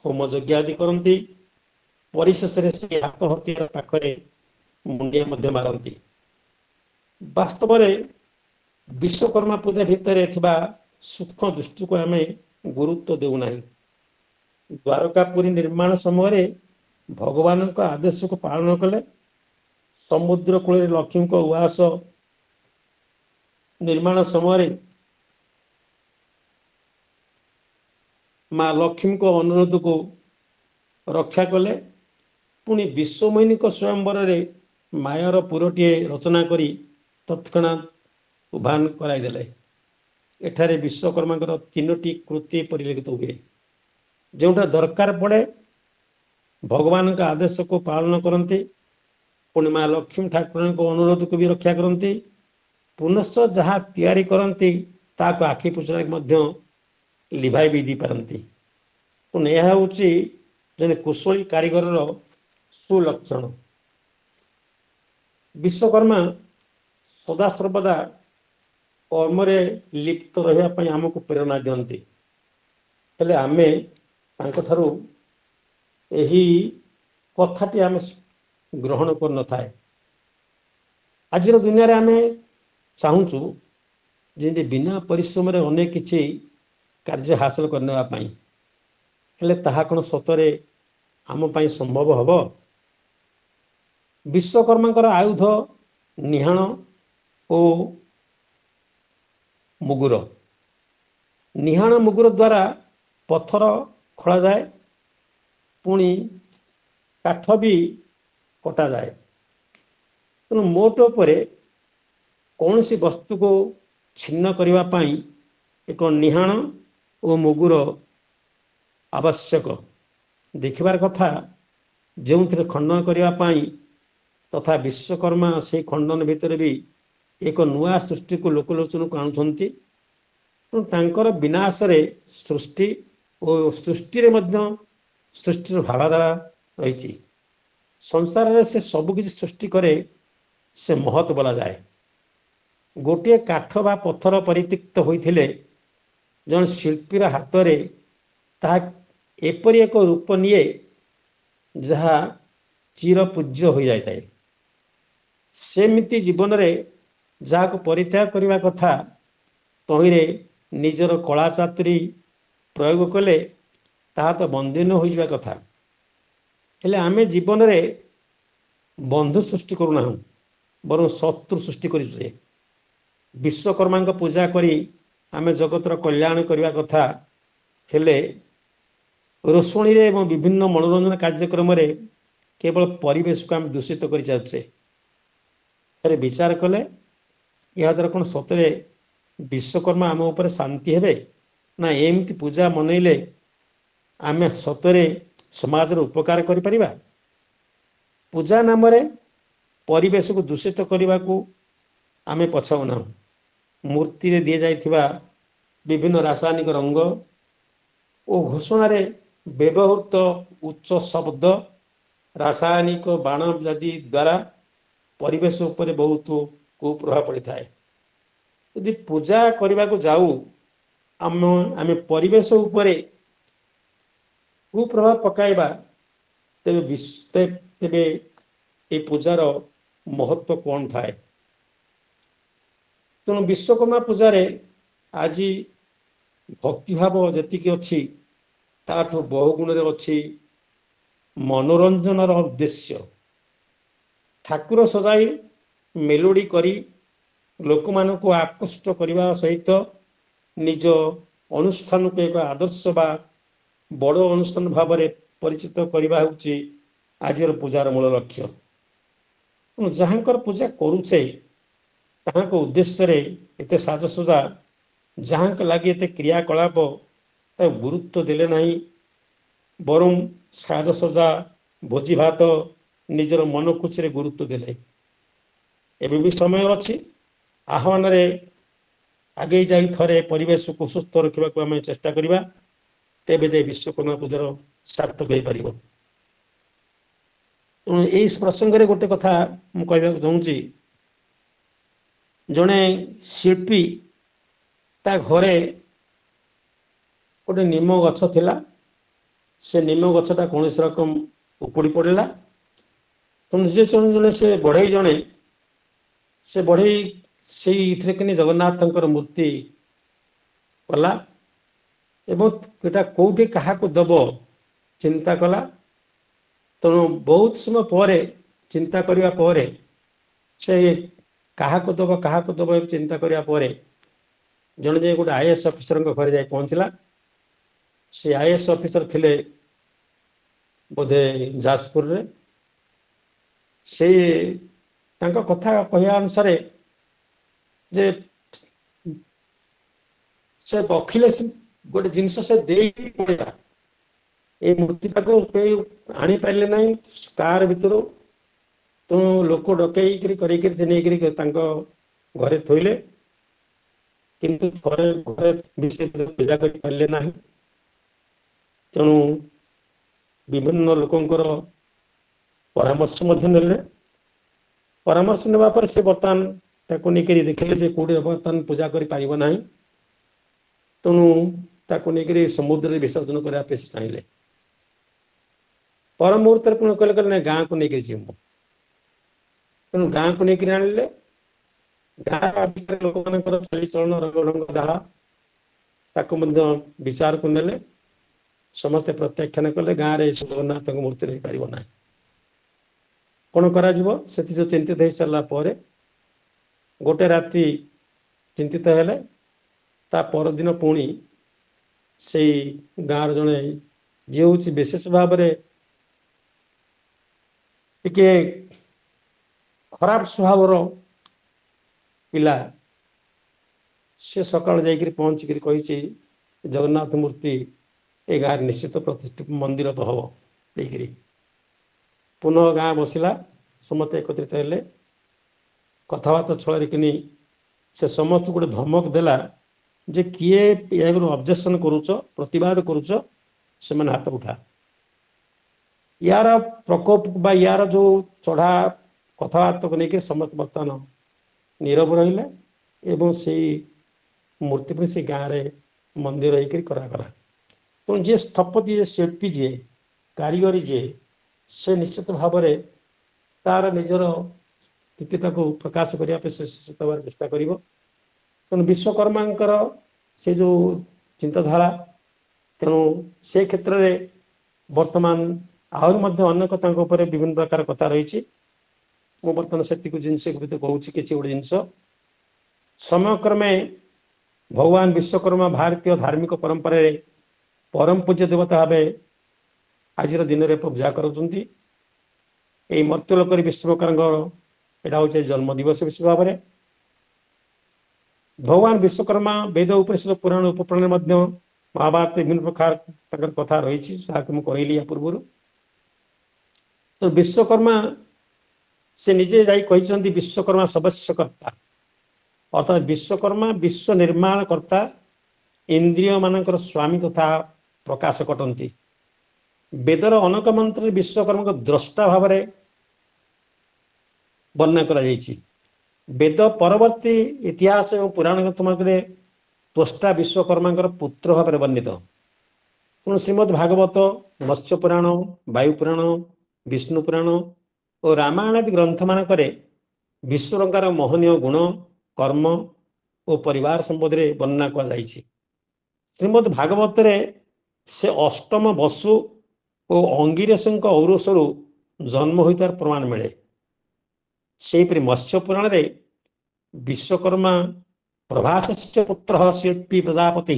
ହୋମ ଯଜ୍ଞ ଆଦି କରନ୍ତି। ପରିଶେଷରେ ସେ ହାତ ହତିଆର ପାଖରେ ମୁଣ୍ଡିଆ ମଧ୍ୟ ମାରନ୍ତି। ବାସ୍ତବରେ ବିଶ୍ୱକର୍ମା ପୂଜା ଭିତରେ ଥିବା ସୂକ୍ଷ୍ମ ଦୃଷ୍ଟିକୁ ଆମେ ଗୁରୁତ୍ୱ ଦେଉନାହିଁ। ଦ୍ୱାରକାପୁରୀ ନିର୍ମାଣ ସମୟରେ ଭଗବାନଙ୍କ ଆଦେଶକୁ ପାଳନ କଲେ। ସମୁଦ୍ର କୂଳରେ ଲକ୍ଷ୍ମୀଙ୍କ ଉଆସ ନିର୍ମାଣ ସମୟରେ ମା ଲକ୍ଷ୍ମୀଙ୍କ ଅନୁରୋଧକୁ ରକ୍ଷା କଲେ। ପୁଣି ବିଶ୍ୱମୋହିନୀଙ୍କ ସ୍ୱୟଂବରରେ ମାୟାର ପୁରଟିଏ ରଚନା କରି ତତ୍କ୍ଷଣାତ୍ ଉଭାନ କରାଇଦେଲେ। ଏଠାରେ ବିଶ୍ୱକର୍ମାଙ୍କର 3ଟି କୃତି ପରିଲକ୍ଷିତ ହୁଏ। ଯେଉଁଟା ଦରକାର ପଡ଼େ ଭଗବାନଙ୍କ ଆଦେଶକୁ ପାଳନ କରନ୍ତି, ପୁଣି ମା ଲକ୍ଷ୍ମୀ ଠାକୁରଙ୍କ ଅନୁରୋଧକୁ ବି ରକ୍ଷା କରନ୍ତି। ପୁନଶ୍ଚ ଯାହା ତିଆରି କରନ୍ତି ତାହାକୁ ଆଖି ପୁଛରେ ମଧ୍ୟ ଲିଭାଇ ବି ଦେଇପାରନ୍ତି। ତେଣୁ ଏହା ହେଉଛି ଜଣେ କୁଶଳୀ କାରିଗରର ସୁଲକ୍ଷଣ। ବିଶ୍ୱକର୍ମା ସଦାସର୍ବଦା କର୍ମରେ ଲିପ୍ତ ରହିବା ପାଇଁ ଆମକୁ ପ୍ରେରଣା ଦିଅନ୍ତି। ହେଲେ ଆମେ ତାଙ୍କଠାରୁ ଏହି କଥାଟି ଆମେ ଗ୍ରହଣ କରିନଥାଏ। ଆଜିର ଦୁନିଆରେ ଆମେ ଚାହୁଁଛୁ ଯେମିତି ବିନା ପରିଶ୍ରମରେ ଅନେକ କିଛି କାର୍ଯ୍ୟ ହାସଲ କରିନେବା ପାଇଁ। ହେଲେ ତାହା କ'ଣ ସତରେ ଆମ ପାଇଁ ସମ୍ଭବ ହେବ? ବିଶ୍ୱକର୍ମାଙ୍କର ଆୟୁଧ ନିହାଣ ଓ ମୁଗୁର। ନିହାଣ ମୁଗୁର ଦ୍ୱାରା ପଥର ଖୋଳାଯାଏ, ପୁଣି କାଠ ବି କଟାଯାଏ। ତେଣୁ ମୋଟ ଉପରେ କୌଣସି ବସ୍ତୁକୁ ଛିନ୍ନ କରିବା ପାଇଁ ଏକ ନିହାଣ ଓ ମୁଗୁର ଆବଶ୍ୟକ। ଦେଖିବାର କଥା ଯେଉଁଥିରେ ଖଣ୍ଡନ କରିବା ପାଇଁ ତଥା ବିଶ୍ୱକର୍ମା ସେହି ଖଣ୍ଡନ ଭିତରେ ବି ଏକ ନୂଆ ସୃଷ୍ଟିକୁ ଲୋକଲୋଚନକୁ ଆଣୁଛନ୍ତି। ତେଣୁ ତାଙ୍କର ବିନାଶରେ ସୃଷ୍ଟି ଓ ସୃଷ୍ଟିରେ ମଧ୍ୟ ସୃଷ୍ଟିର ଭାବଧାରା ରହିଛି। ସଂସାରରେ ସେ ସବୁ କିଛି ସୃଷ୍ଟି କରେ, ସେ ମହତ୍ ବୋଲାଯାଏ। ଗୋଟିଏ କାଠ ବା ପଥର ପରିତ୍ୟକ୍ତ ହୋଇଥିଲେ ଜଣେ ଶିଳ୍ପୀର ହାତରେ ତାହା ଏପରି ଏକ ରୂପ ନିଏ ଯାହା ଚିରପୂଜ୍ୟ ହୋଇଯାଇଥାଏ। ସେମିତି ଜୀବନରେ ଯାହାକୁ ପରିତ୍ୟାଗ କରିବା କଥା, ତହିଁରେ ନିଜର କଳା ଚାତୁରୀ ପ୍ରୟୋଗ କଲେ ତାହା ତ ବନ୍ଦିନ ହୋଇଯିବା କଥା। ହେଲେ ଆମେ ଜୀବନରେ ବନ୍ଧୁ ସୃଷ୍ଟି କରୁନାହୁଁ, ବରଂ ଶତ୍ରୁ ସୃଷ୍ଟି କରିଛୁ। ଯେ ବିଶ୍ୱକର୍ମାଙ୍କ ପୂଜା କରି ଆମେ ଜଗତର କଲ୍ୟାଣ କରିବା କଥା, ହେଲେ ରୋଷଣୀରେ ଏବଂ ବିଭିନ୍ନ ମନୋରଞ୍ଜନ କାର୍ଯ୍ୟକ୍ରମରେ କେବଳ ପରିବେଶକୁ ଆମେ ଦୂଷିତ କରି ଚାଲୁଛେ। ଥରେ ବିଚାର କଲେ ଏହା ଦ୍ୱାରା କଣ ସତରେ ବିଶ୍ୱକର୍ମା ଆମ ଉପରେ ଶାନ୍ତି ହେବେ, ନା ଏମିତି ପୂଜା ମନେଇଲେ ଆମେ ସତରେ ସମାଜର ଉପକାର କରିପାରିବା? ପୂଜା ନାମରେ ପରିବେଶକୁ ଦୂଷିତ କରିବାକୁ ଆମେ ପଛାଉନାହୁଁ। ମୂର୍ତ୍ତିରେ ଦିଆଯାଇଥିବା ବିଭିନ୍ନ ରାସାୟନିକ ରଙ୍ଗ ଓ ଘୋଷଣାରେ ବ୍ୟବହୃତ ଉଚ୍ଚ ଶବ୍ଦ, ରାସାୟନିକ ବାଣ ଇତ୍ୟାଦି ଦ୍ୱାରା ପରିବେଶ ଉପରେ ବହୁତ କୁପ୍ରଭାବ ପଡ଼ିଥାଏ। ଯଦି ପୂଜା କରିବାକୁ ଯାଉ ଆମେ ପରିବେଶ ଉପରେ କୁପ୍ରଭାବ ପକାଇବା, ତେବେ ଏ ପୂଜାର ମହତ୍ଵ କଣ ଥାଏ? ତେଣୁ ବିଶ୍ୱକର୍ମା ପୂଜାରେ ଆଜି ଭକ୍ତିଭାବ ଯେତିକି ଅଛି ତାଠୁ ବହୁ ଗୁଣରେ ଅଛି ମନୋରଞ୍ଜନର ଉଦ୍ଦେଶ୍ୟ। ଠାକୁର ସଜାଇ ମେଲୋଡି କରି ଲୋକମାନଙ୍କୁ ଆକୃଷ୍ଟ କରିବା ସହିତ ନିଜ ଅନୁଷ୍ଠାନକୁ ଏକ ଆଦର୍ଶ ବା ବଡ଼ ଅନୁଷ୍ଠାନ ଭାବରେ ପରିଚିତ କରିବା ହେଉଛି ଆଜିର ପୂଜାର ମୂଳ ଲକ୍ଷ୍ୟ। ଯାହାଙ୍କର ପୂଜା କରୁଛେ ତାହାଙ୍କ ଉଦ୍ଦେଶ୍ୟରେ ଏତେ ସାଜସଜା, ଯାହାଙ୍କ ଲାଗି ଏତେ କ୍ରିୟାକଳାପ ତାକୁ ଗୁରୁତ୍ୱ ଦେଲେ ନାହିଁ, ବରଂ ସାଜସଜା, ଭୋଜି ଭାତ, ନିଜର ମନ ଖୁସିରେ ଗୁରୁତ୍ୱ ଦେଲେ। ଏବେ ବି ସମୟ ଅଛି, ଆହ୍ୱାନରେ ଆଗେଇ ଯାଇ ଥରେ ପରିବେଶକୁ ସୁସ୍ଥ ରଖିବାକୁ ଆମେ ଚେଷ୍ଟା କରିବା, ତେବେ ଯାଇ ବିଶ୍ୱକର୍ମା ପୂଜାର ସାର୍ଥକ ହେଇପାରିବ। ଏଇ ପ୍ରସଙ୍ଗରେ ଗୋଟେ କଥା ମୁଁ କହିବାକୁ ଚାହୁଁଛି, ଜଣେ ଶିଳ୍ପୀ ତା ଘରେ ଗୋଟେ ନିମ ଗଛ ଥିଲା। ସେ ନିମ ଗଛଟା କୌଣସି ରକମ ଉପୁଡ଼ି ପଡ଼ିଲା। ତେଣୁ ଜଣେ ସେ ବଢେଇ ସେ ବଢେଇ ସେଇଥିରେ କିନି ଜଗନ୍ନାଥଙ୍କର ମୂର୍ତ୍ତି କଲା ଏବଂ ଏଟା କୋଉଠି କାହାକୁ ଦବ ଚିନ୍ତା କଲା। ତେଣୁ ବହୁତ ସମୟ ପରେ ଚିନ୍ତା କରିବା ପରେ ସେ କାହାକୁ ଦବ ଚିନ୍ତା କରିବା ପରେ ଜଣେ ଯାଇ ଗୋଟେ IAS ଅଫିସରଙ୍କ ଘରେ ଯାଇ ପହଞ୍ଚିଲା। ସେ IAS ଅଫିସର ଥିଲେ ବୋଧେ ଯାଜପୁରରେ। ସେ ତାଙ୍କ କଥା କହିବା ଅନୁସାରେ ଯେ ସେ ବଖିଲେ ଗୋଟେ ଜିନିଷ ସେ ଦେଇକି ପଳେଇଲା। ଏଇ ମୂର୍ତ୍ତିଟାକୁ କେହି ଆଣିପାରିଲେ ନାହିଁ କାର ଭିତରୁ। ତେଣୁ ଲୋକ ଡକେଇକିରି କରିକିରି ସେ ନେଇକିରି ତାଙ୍କ ଘରେ ଥୋଇଲେ, କିନ୍ତୁ ଘରେ ପୂଜା କରିପାରିଲେ ନାହିଁ। ତେଣୁ ବିଭିନ୍ନ ଲୋକଙ୍କର ପରାମର୍ଶ ମଧ୍ୟ ନେଲେ। ପରାମର୍ଶ ନେବା ପରେ ସେ ବର୍ତ୍ତମାନ ତାକୁ ନେଇକରି ଦେଖିଲେ ଯେ କୋଉଠି ବର୍ତ୍ତମାନ ପୂଜା କରିପାରିବ ନାହିଁ। ତେଣୁ ତାକୁ ନେଇକରି ସମୁଦ୍ରରେ ବିସର୍ଜନ କରିବା ପାଇଁ ସେ ଚାହିଁଲେ। ପର ମୁହୂର୍ତ୍ତରେ ପୁଣି କହିଲେ ନାଇଁ ଗାଁକୁ ନେଇକରି ଯିବୁ। ତେଣୁ ଗାଁକୁ ନେଇକରି ଆଣିଲେ। ଗାଁ ଭିତରେ ଲୋକମାନଙ୍କର ଚାଲିଚଳନ ରଙ୍ଗ ଯାହା ତାକୁ ମଧ୍ୟ ବିଚାରକୁ ନେଲେ। ସମସ୍ତେ ପ୍ରତ୍ୟାଖ୍ୟାନ କଲେ ଗାଁରେ ଜଗନ୍ନାଥଙ୍କ ମୂର୍ତ୍ତି ରହିପାରିବ ନାହିଁ। କଣ କରାଯିବ ସେଥି ଯୋଉ ଚିନ୍ତିତ ହେଇ ସାରିଲା ପରେ ଗୋଟେ ରାତି ଚିନ୍ତିତ ହେଲେ। ତା ପରଦିନ ପୁଣି ସେଇ ଗାଁର ଜଣେ ଯିଏ ହଉଛି ବିଶେଷ ଭାବରେ ଟିକେ ଖରାପ ସ୍ୱଭାବର ପିଲା, ସେ ସକାଳୁ ଯାଇକରି ପହଞ୍ଚିକିରି କହିଛି ଜଗନ୍ନାଥ ମୂର୍ତ୍ତି ଏ ଗାଁରେ ନିଶ୍ଚିତ ପ୍ରତିଷ୍ଠିତ ମନ୍ଦିର ତ ହବ ଦେଇକିରି। ପୁନଃ ଗାଁ ବସିଲା, ସମସ୍ତେ ଏକତ୍ରିତ ହେଲେ। କଥାବାର୍ତ୍ତା ଛଳରେ କିନି ସେ ସମସ୍ତଙ୍କୁ ଗୋଟେ ଧମକ ଦେଲା ଯେ କିଏ ଏହାକୁ ଅବଜେକ୍ସନ କରୁଛ, ପ୍ରତିବାଦ କରୁଛ, ସେମାନେ ହାତ ଉଠା। ୟାର ପ୍ରକୋପ ବା ୟାର ଯୋଉ ଚଢା କଥାବାର୍ତ୍ତାକୁ ନେଇକି ସମସ୍ତେ ବର୍ତ୍ତମାନ ନୀରବ ରହିଲେ ଏବଂ ସେଇ ମୂର୍ତ୍ତି ପାଇଁ ସେ ଗାଁରେ ମନ୍ଦିର ହେଇକରି କରାଗଲା। ତେଣୁ ଯିଏ ସ୍ଥପତି, ଯିଏ ଶିଳ୍ପୀ, ଯିଏ କାରିଗରୀ, ଯିଏ ସେ ନିଶ୍ଚିତ ଭାବରେ ତାର ନିଜର ସ୍ଥିତିଟାକୁ ପ୍ରକାଶ କରିବା ପାଇଁ ସେ ଦେବାର ଚେଷ୍ଟା କରିବ। ତେଣୁ ବିଶ୍ୱକର୍ମାଙ୍କର ସେ ଯୋଉ ଚିନ୍ତାଧାରା, ତେଣୁ ସେ କ୍ଷେତ୍ରରେ ବର୍ତ୍ତମାନ ଆହୁରି ମଧ୍ୟ ଅନେକ ତାଙ୍କ ଉପରେ ବିଭିନ୍ନ ପ୍ରକାର କଥା ରହିଛି। ମୁଁ ବର୍ତ୍ତମାନ ସେତିକି ଜିନିଷ ଭିତରେ କହୁଛି କିଛି ଗୋଟେ ଜିନିଷ। ସମୟକ୍ରମେ ଭଗବାନ ବିଶ୍ୱକର୍ମା ଭାରତୀୟ ଧାର୍ମିକ ପରମ୍ପରାରେ ପରମ ପୂଜ୍ୟ ଦେବତା ଭାବେ ଆଜିର ଦିନରେ ପୂଜା କରୁଛନ୍ତି। এই ମର୍ତ୍ତ୍ୟଲୋକରେ ବିଶ୍ୱକର୍ମାଙ୍କର ଏଇଟା ହଉଛି ଜନ୍ମ ଦିବସ ବିଶ୍ୱ ଭାବରେ। ଭଗବାନ ବିଶ୍ୱକର୍ମା ବେଦ ଉପନିଷଦ ପୁରାଣ ଉପପୁରାଣରେ ମଧ୍ୟ ମହାଭାରତ ବିଭିନ୍ନ ପ୍ରକାର ତାଙ୍କର କଥା ରହିଛି, ଯାହାକୁ ମୁଁ କହିଲି ୟା ପୂର୍ବରୁ। ତ ବିଶ୍ୱକର୍ମା ସେ ନିଜେ ଯାଇ କହିଛନ୍ତି ବିଶ୍ୱକର୍ମା ସର୍ବସ୍ୟ କର୍ତ୍ତା, ଅର୍ଥାତ୍ ବିଶ୍ୱକର୍ମା ବିଶ୍ୱ ନିର୍ମାଣ କର୍ତ୍ତା, ଇନ୍ଦ୍ରିୟ ମାନଙ୍କର ସ୍ୱାମୀ ତଥା ପ୍ରକାଶକ ଅଟନ୍ତି। ବେଦର ଅନେକ ମନ୍ତ୍ରରେ ବିଶ୍ୱକର୍ମାଙ୍କ ଦ୍ରଷ୍ଟା ଭାବରେ ବର୍ଣ୍ଣନା କରାଯାଇଛି। ବେଦ ପରବର୍ତ୍ତୀ ଇତିହାସ ଏବଂ ପୁରାଣ ଗ୍ରନ୍ଥମାନଙ୍କରେ ତ୍ୱଷ୍ଟା ବିଶ୍ୱକର୍ମାଙ୍କର ପୁତ୍ର ଭାବରେ ବର୍ଣ୍ଣିତ। ତେଣୁ ଶ୍ରୀମଦ୍ ଭାଗବତ, ମତ୍ସ୍ୟ ପୁରାଣ, ବାୟୁ ପୁରାଣ, ବିଷ୍ଣୁ ପୁରାଣ ଓ ରାମାୟଣ ଆଦି ଗ୍ରନ୍ଥମାନଙ୍କରେ ବିଶ୍ୱକର୍ମାଙ୍କର ମହନୀୟ ଗୁଣ, କର୍ମ ଓ ପରିବାର ସମ୍ବନ୍ଧରେ ବର୍ଣ୍ଣନା କରାଯାଇଛି। ଶ୍ରୀମଦ୍ ଭାଗବତରେ ସେ ଅଷ୍ଟମ ବସୁ ଓ ଅଙ୍ଗିରେଶଙ୍କ ଔରସରୁ ଜନ୍ମ ହୋଇଥିବାର ପ୍ରମାଣ ମିଳେ। ସେହିପରି ମତ୍ସ୍ୟ ପୁରାଣରେ ବିଶ୍ୱକର୍ମା ପ୍ରଭାସସ୍ୟ ପୁତ୍ର ଶିଳ୍ପୀ ପ୍ରଜାପତି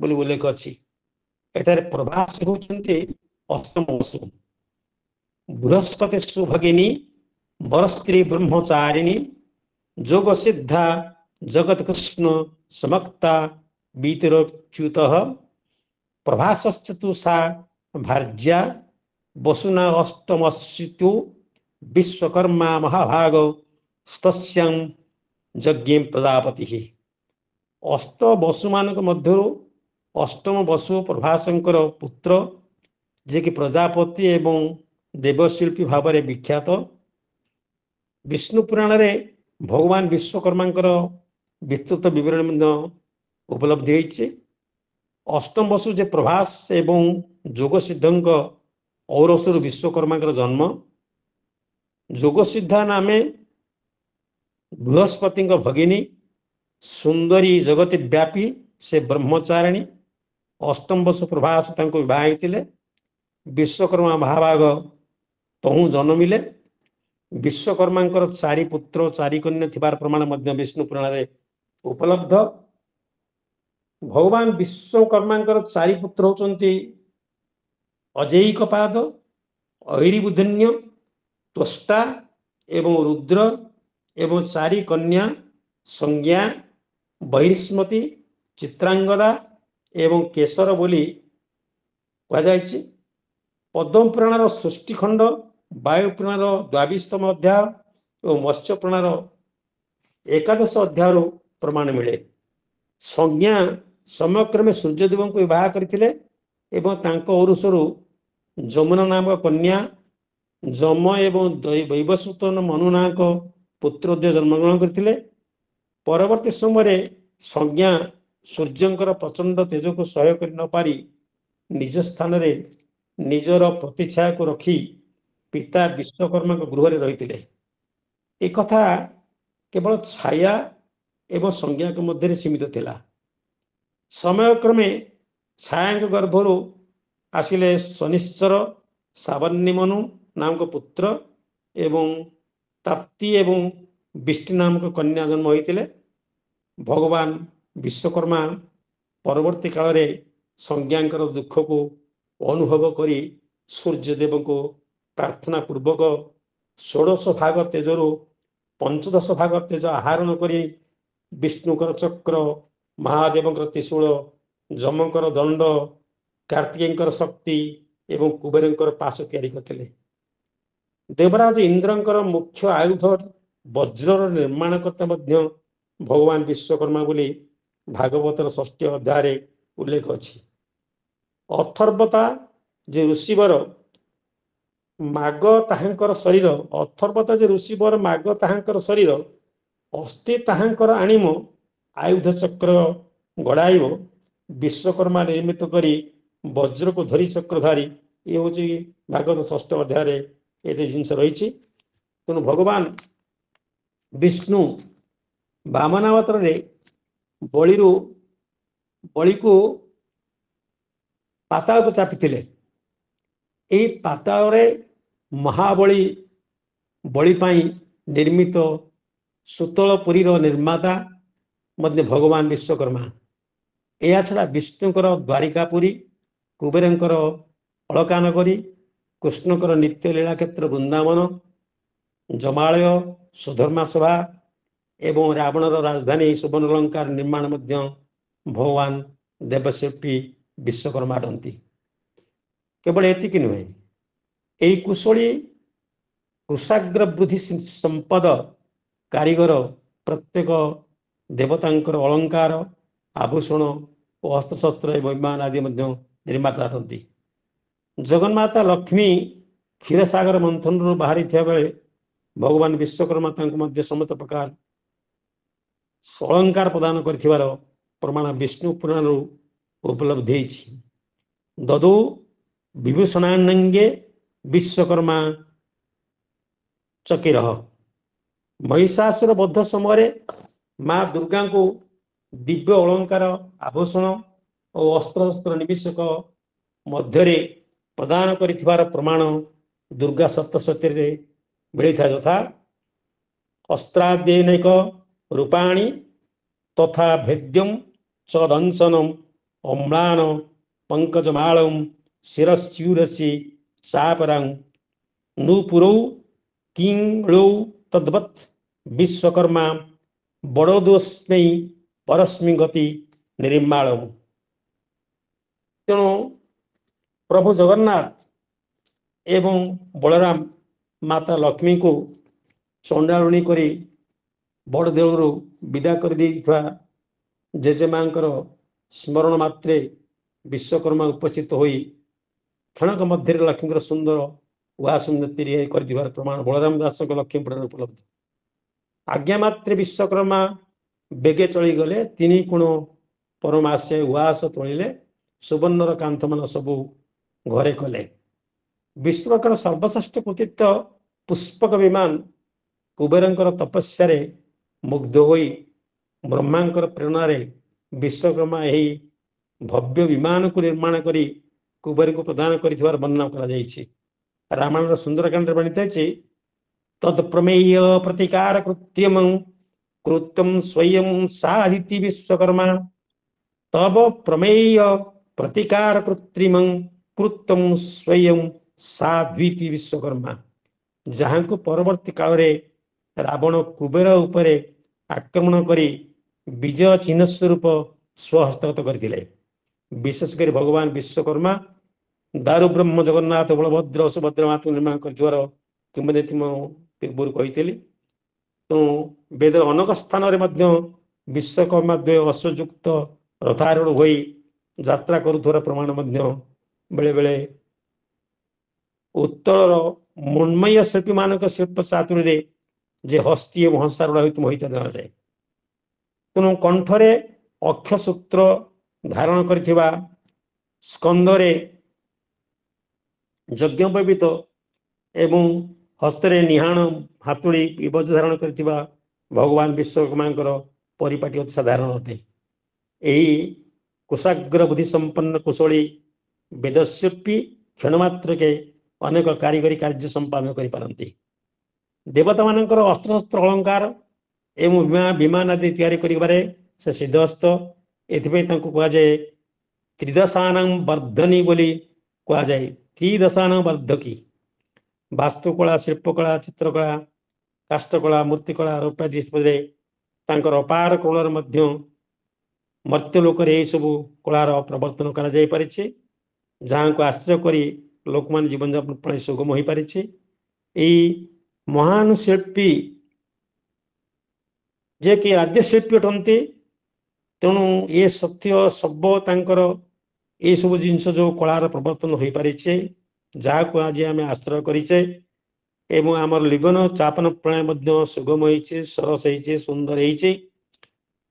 ବୋଲି ଉଲ୍ଲେଖ ଅଛି। ଏଠାରେ ପ୍ରଭାସ ହେଉଛନ୍ତି ଅଷ୍ଟମ ବସୁ। ବୃହସ୍ପତି ସୁଭଗିନୀ ବରସ୍ତ୍ରୀ ବ୍ରହ୍ମଚାରିଣୀ ଯୋଗ ସିଦ୍ଧା ଜଗତ କୃଷ୍ଣ ସମକ୍ତା ବିତରୋଚ୍ୟୁତ ପ୍ରଭାସଶ୍ଚତୁ ସା ଭାର୍ଯ୍ୟା ବସୁନା ଅଷ୍ଟମସ୍ୟୁ ବିଶ୍ୱକର୍ମା ମହାଭାଗ ସ୍ତସ୍ୟଂ ଯଜ୍ଞ ପ୍ରଜାପତି। ଅଷ୍ଟ ବସୁମାନଙ୍କ ମଧ୍ୟରୁ ଅଷ୍ଟମ ବସୁ ପ୍ରଭାସଙ୍କର ପୁତ୍ର, ଯିଏକି ପ୍ରଜାପତି ଏବଂ ଦେବଶିଳ୍ପୀ ଭାବରେ ବିଖ୍ୟାତ। ବିଷ୍ଣୁ ପୁରାଣରେ ଭଗବାନ ବିଶ୍ୱକର୍ମାଙ୍କର ବିସ୍ତୃତ ବିବରଣୀ ମଧ୍ୟ ଉପଲବ୍ଧି ହୋଇଛି। ଅଷ୍ଟମ ବସୁ ଯେ ପ୍ରଭାସ ଏବଂ ଯୋଗସିଦ୍ଧଙ୍କ ଔରସରୁ ବିଶ୍ୱକର୍ମାଙ୍କର ଜନ୍ମ। ଯୋଗସିଦ୍ଧା ନାମେ ବୃହସ୍ପତିଙ୍କ ଭଗିନୀ, ସୁନ୍ଦରୀ ଜଗତି ବ୍ୟାପୀ ସେ ବ୍ରହ୍ମଚାରିଣୀ। ଅଷ୍ଟମ ବସୁ ପ୍ରଭାସ ତାଙ୍କୁ ବିବାହ ହେଇଥିଲେ। ବିଶ୍ୱକର୍ମା ମହାଭାଗ ତହୁଁ ଜନ୍ମିଲେ। ବିଶ୍ୱକର୍ମାଙ୍କର 4 ପୁତ୍ର 4 କନ୍ୟା ଥିବାର ପ୍ରମାଣ ମଧ୍ୟ ବିଷ୍ଣୁ ପୁରାଣରେ ଉପଲବ୍ଧ। ଭଗବାନ ବିଶ୍ୱକର୍ମାଙ୍କର 4 ପୁତ୍ର ହେଉଛନ୍ତି ଅଜୈକପାଦ, ଐରିବୁଧନ୍ୟ, ତ୍ୱଷ୍ଟା ଏବଂ ରୁଦ୍ର, ଏବଂ 4 କନ୍ୟା ସଂଜ୍ଞା, ବହିଷ୍ମତୀ, ଚିତ୍ରାଙ୍ଗଦା ଏବଂ କେଶର ବୋଲି କୁହାଯାଇଛି। ପଦ୍ମ ପୁରାଣର ସୃଷ୍ଟି ଖଣ୍ଡ, ବାୟୁ ପୁରାଣର 22ତମ ଅଧ୍ୟାୟ ଏବଂ ମତ୍ସ୍ୟ ପୁରାଣର 11 ଅଧ୍ୟାୟରୁ ପ୍ରମାଣ ମିଳେ। ସଂଜ୍ଞା ସମୟକ୍ରମେ ସୂର୍ଯ୍ୟଦେବଙ୍କୁ ବିବାହ କରିଥିଲେ ଏବଂ ତାଙ୍କ ଔରସରୁ ଯମୁନା ନାମକ କନ୍ୟା, ଯମ ଏବଂ ବୈବସ୍ୱତ ମନୁ ନାମକ ପୁତ୍ର ଜନ୍ମଗ୍ରହଣ କରିଥିଲେ। ପରବର୍ତ୍ତୀ ସମୟରେ ସଂଜ୍ଞା ସୂର୍ଯ୍ୟଙ୍କର ପ୍ରଚଣ୍ଡ ତେଜକୁ ସହ୍ୟ କରି ନ ପାରି ନିଜ ସ୍ଥାନରେ ନିଜର ପ୍ରତିଚ୍ଛାୟାକୁ ରଖି ପିତା ବିଶ୍ୱକର୍ମାଙ୍କ ଗୃହରେ ରହିଥିଲେ। ଏକଥା କେବଳ ଛାୟା ଏବଂ ସଂଜ୍ଞାଙ୍କ ମଧ୍ୟରେ ସୀମିତ ଥିଲା। ସମୟକ୍ରମେ ଛାୟାଙ୍କ ଗର୍ଭରୁ ଆସିଲେ ଶନିଶ୍ଚର ସାବର୍ଣ୍ଣିମନୁ ନାମକ ପୁତ୍ର ଏବଂ ତାପ୍ତି ଏବଂ ବିଷ୍ଟି ନାମକ କନ୍ୟା ଜନ୍ମ ହୋଇଥିଲେ। ଭଗବାନ ବିଶ୍ୱକର୍ମା ପରବର୍ତ୍ତୀ କାଳରେ ସଂଜ୍ଞାଙ୍କର ଦୁଃଖକୁ ଅନୁଭବ କରି ସୂର୍ଯ୍ୟଦେବଙ୍କୁ ପ୍ରାର୍ଥନା ପୂର୍ବକ 16 ଭାଗ ତେଜରୁ 15 ଭାଗ ତେଜ ଆହରଣ କରି ବିଷ୍ଣୁଙ୍କର ଚକ୍ର, ମହାଦେବଙ୍କର ତ୍ରିଶୂଳ, ଯମଙ୍କର ଦଣ୍ଡ, କାର୍ତ୍ତିକେୟଙ୍କର ଶକ୍ତି ଏବଂ କୁବେରଙ୍କର ପାଶ ତିଆରି କରିଥିଲେ। ଦେବରାଜ ଇନ୍ଦ୍ରଙ୍କର ମୁଖ୍ୟ ଆୟୁଧ ବଜ୍ରର ନିର୍ମାଣକର୍ତ୍ତା ମଧ୍ୟ ଭଗବାନ ବିଶ୍ୱକର୍ମା ବୋଲି ଭାଗବତର 6ଠ ଅଧ୍ୟାୟରେ ଉଲ୍ଲେଖ ଅଛି। ଅଥର୍ବତା ଯେ ଋଷିବର ମାଗ ତାହାଙ୍କର ଶରୀର, ଅଥର୍ବତା ଯେ ଋଷିବର ମାଗ ତାହାଙ୍କର ଶରୀର, ଅସ୍ଥି ତାହାଙ୍କର ଆଣିମ, ଆୟୁଧ ଚକ୍ର ଗଡ଼ାଇବ, ବିଶ୍ୱକର୍ମା ନିର୍ମିତ କରି ବଜ୍ରକୁ ଧରି ଚକ୍ରଧାରୀ। ଇଏ ହଉଛି ଭାଗବତ 6ଠ ଅଧ୍ୟାୟରେ ଏତେ ଜିନିଷ ରହିଛି। ତେଣୁ ଭଗବାନ ବିଷ୍ଣୁ ବାମନାବତାରରେ ବଳିକୁ ପାତାଳକୁ ଚାପିଥିଲେ। ଏହି ପାତାଳରେ ମହାବଳୀ ବଳି ପାଇଁ ନିର୍ମିତ ସୁତଳପୁରୀର ନିର୍ମାତା ମଧ୍ୟ ଭଗବାନ ବିଶ୍ୱକର୍ମା। ଏହା ଛଡ଼ା ବିଷ୍ଣୁଙ୍କର ଦ୍ୱାରିକାପୁରୀ, କୁବେରଙ୍କର ଅଳକା ନଗରୀ, କୃଷ୍ଣଙ୍କର ନିତ୍ୟ ଲୀଳା କ୍ଷେତ୍ର ବୃନ୍ଦାବନ, ଜମାଳୟ, ସୁଧର୍ମା ସଭା ଏବଂ ରାବଣର ରାଜଧାନୀ ସୁବର୍ଣ୍ଣଲଙ୍କାର ନିର୍ମାଣ ମଧ୍ୟ ଭଗବାନ ଦେବଶିଳ୍ପୀ ବିଶ୍ୱକର୍ମା ଅଟନ୍ତି। କେବଳ ଏତିକି ନୁହେଁ, ଏହି କୁଶଳୀ କୁଶାଗ୍ର ବୃଦ୍ଧି ସମ୍ପଦ କାରିଗର ପ୍ରତ୍ୟେକ ଦେବତାଙ୍କର ଅଳଙ୍କାର, ଆଭୂଷଣ ଓ ହସ୍ତଶସ୍ତ୍ର ଏବଂ ବିମାନ ଆଦି ମଧ୍ୟ ନିର୍ମାତା ଅଟନ୍ତି। ଜଗନ୍ମାତା ଲକ୍ଷ୍ମୀ କ୍ଷୀରସାଗର ମନ୍ଥନରୁ ବାହାରିଥିବା ବେଳେ ଭଗବାନ ବିଶ୍ୱକର୍ମା ତାଙ୍କୁ ମଧ୍ୟ ସମସ୍ତ ପ୍ରକାର ଅଳଙ୍କାର ପ୍ରଦାନ କରିଥିବାର ପ୍ରମାଣ ବିଷ୍ଣୁ ପୁରାଣରୁ ଉପଲବ୍ଧ ହେଇଛି। ଦଦୌ ବିଭୂଷଣାନଙ୍ଗେ ବିଶ୍ୱକର୍ମା ଚକିରଃ। ମହିଷାସୁର ବଧ ସମୟରେ ମା ଦୁର୍ଗାଙ୍କୁ ଦିବ୍ୟ ଅଳଙ୍କାର, ଆଭୂଷଣ ଓ ଅସ୍ତ୍ରଶସ୍ତ୍ର ନିବେଶକ ମଧ୍ୟରେ ପ୍ରଦାନ କରିଥିବାର ପ୍ରମାଣ ଦୁର୍ଗା ସପ୍ତଶତୀରେ ମିଳିଥାଏ। ଯଥା ଅସ୍ତ୍ରାଦ୍ୟନେକ ରୂପାଣି ତଥା ଭେଦ୍ୟಂ च दंशनम अम्लान पंकजमालम शिरस्यूरसी चापरं नूपुरौ किंग्लौ तद्वत् विश्वकर्मा बड़ोदोस्मै परस्मै गति निर्माणम। तेणु प्रभु जगन्नाथ एवं बलराम माता लक्ष्मी को चंडालुणी करी बड़देवरु विदा कर देइथवा जेजेमांकर स्मरण मात्रे विश्वकर्मा उपस्थित होई क्षणक मध्य लक्ष्मी सुंदर उहासुंदर कर प्रमाण बलराम दास लक्ष्मी पुराण उपलब्ध। आज्ञा मात्रे विश्वकर्मा बेगे चली गले, तीन कोण परमाशय उहास तोड़िले, सुवर्णर कांथ मान सबू घरे कले। विश्वकर सर्वश्रेष्ठ कृतित्व पुष्पक विमान कुबेरंकर तपस्या मुग्ध होई ब्रह्मांकर प्रेरणारे विश्वकर्मा यही भव्य विमान को निर्माण करी कुबेर को प्रदान कर वर्णना करा जायछि। रामायण सुंदरकांड वर्णित है तत्प्रमेय प्रतिकार कृत्यम कृत्यम स्वयं साधिति विश्वकर्मा तब प्रमेय प्रतिकार कृत्रिम कृत्यम स्वयं साध्वीति विश्वकर्मा। जहां को परवर्ती काल रे रावण कुबेर उपरे आक्रमण करी विजय चिन्ह स्वरूप स्वहस्तगत करथिले। विशेषकर भगवान विश्वकर्मा दारु ब्रह्म जगन्नाथ बलभद्र सुभद्र माता निर्माण कर किंवदंती पूर्व कही। तो वेद अनेक स्थान विश्वकर्मा द्वय अश्वयुक्त रथारूढ़ हो यात्रा करुथार प्रमाण बेले बेले उत्तर मृण्मय शिल्पी मान शिल्प चातुरी जे हस्ती और हंसारूढ़ मोहित जना जाए। तेणु कंठरे अक्षसूत्र धारण करथिबा स्कंदरे यज्ञोपवीत एवं हस्तरे निहाण हातुड़ी विभज धारण करथिबा भगवान विश्वकर्मा परिपाटी अति साधारण अटे। यही कुशाग्र बुद्धि संपन्न कुशली वेदशिल्पी क्षणमात्र के अनेक कारीगरी कार्य संपादन कर पारती। देवता मानकर अस्त्रशस्त्र अलंकार एवं विमान आदि तैयारी करिबारे से सिद्धहस्त। एथिपई तांको कहा जाए त्रिदशानां वर्धनी बोली कहा जाए। त्रिदशानां वर्धकी वास्तुकला, शिल्पकला, चित्रकला, काष्ठकला, मूर्तिकला आदि तांकर अपार कलार मध्य मर्त्यलोक यही सब कलार प्रवर्तन करा जाई परिछि, जहां को आश्चर्य करी लोक मान जीवन यापन प्राय सुगम हो पारिछि। एई महान शिल्पी जे कि आद्य शिल्पी अटंती। तेणु ये सत्य सब तांकर ये सब जिनस जो कलार प्रवर्तन हो पारिछे, जहां आज आम आश्रय करिछे एवं आमर लिबन चापन प्रणाली मध्य सुगम होइछे, सरस होइछे, सुंदर होइछे।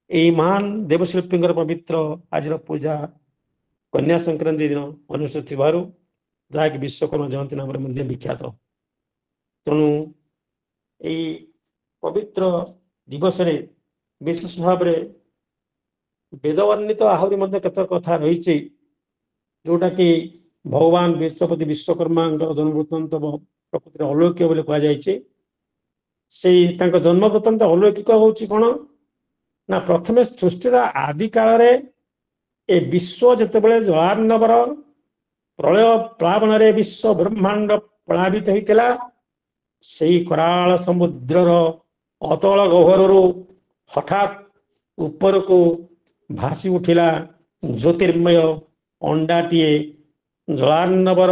एई महान देवशिल्पी पवित्र आज पूजा कन्या संक्रांति दिन अनुष्ठित थिबारु जहाँकि विश्वकर्मा जयंती नाम विख्यात। तेणु यही पवित्र दिवस रे विशेष भाव वेदवर्णित आहरी केत कथा रही जोटा कि भगवान विश्वपति विश्वकर्मा जन्म वृत्तांत प्रकृति अलौकिक बोली कहुई। जन्म वृत्तांत अलौकिक हूँ कौन ना प्रथमे सृष्टिर आदि काल ए विश्व जितेबाला जलार्णवर प्रलय प्लावन विश्व ब्रह्मांड प्लावित होता से कराल समुद्रर अतल गहरु हठात ऊपर को भासी उठिला ज्योतिर्मय अंडाटीए जलार्णवर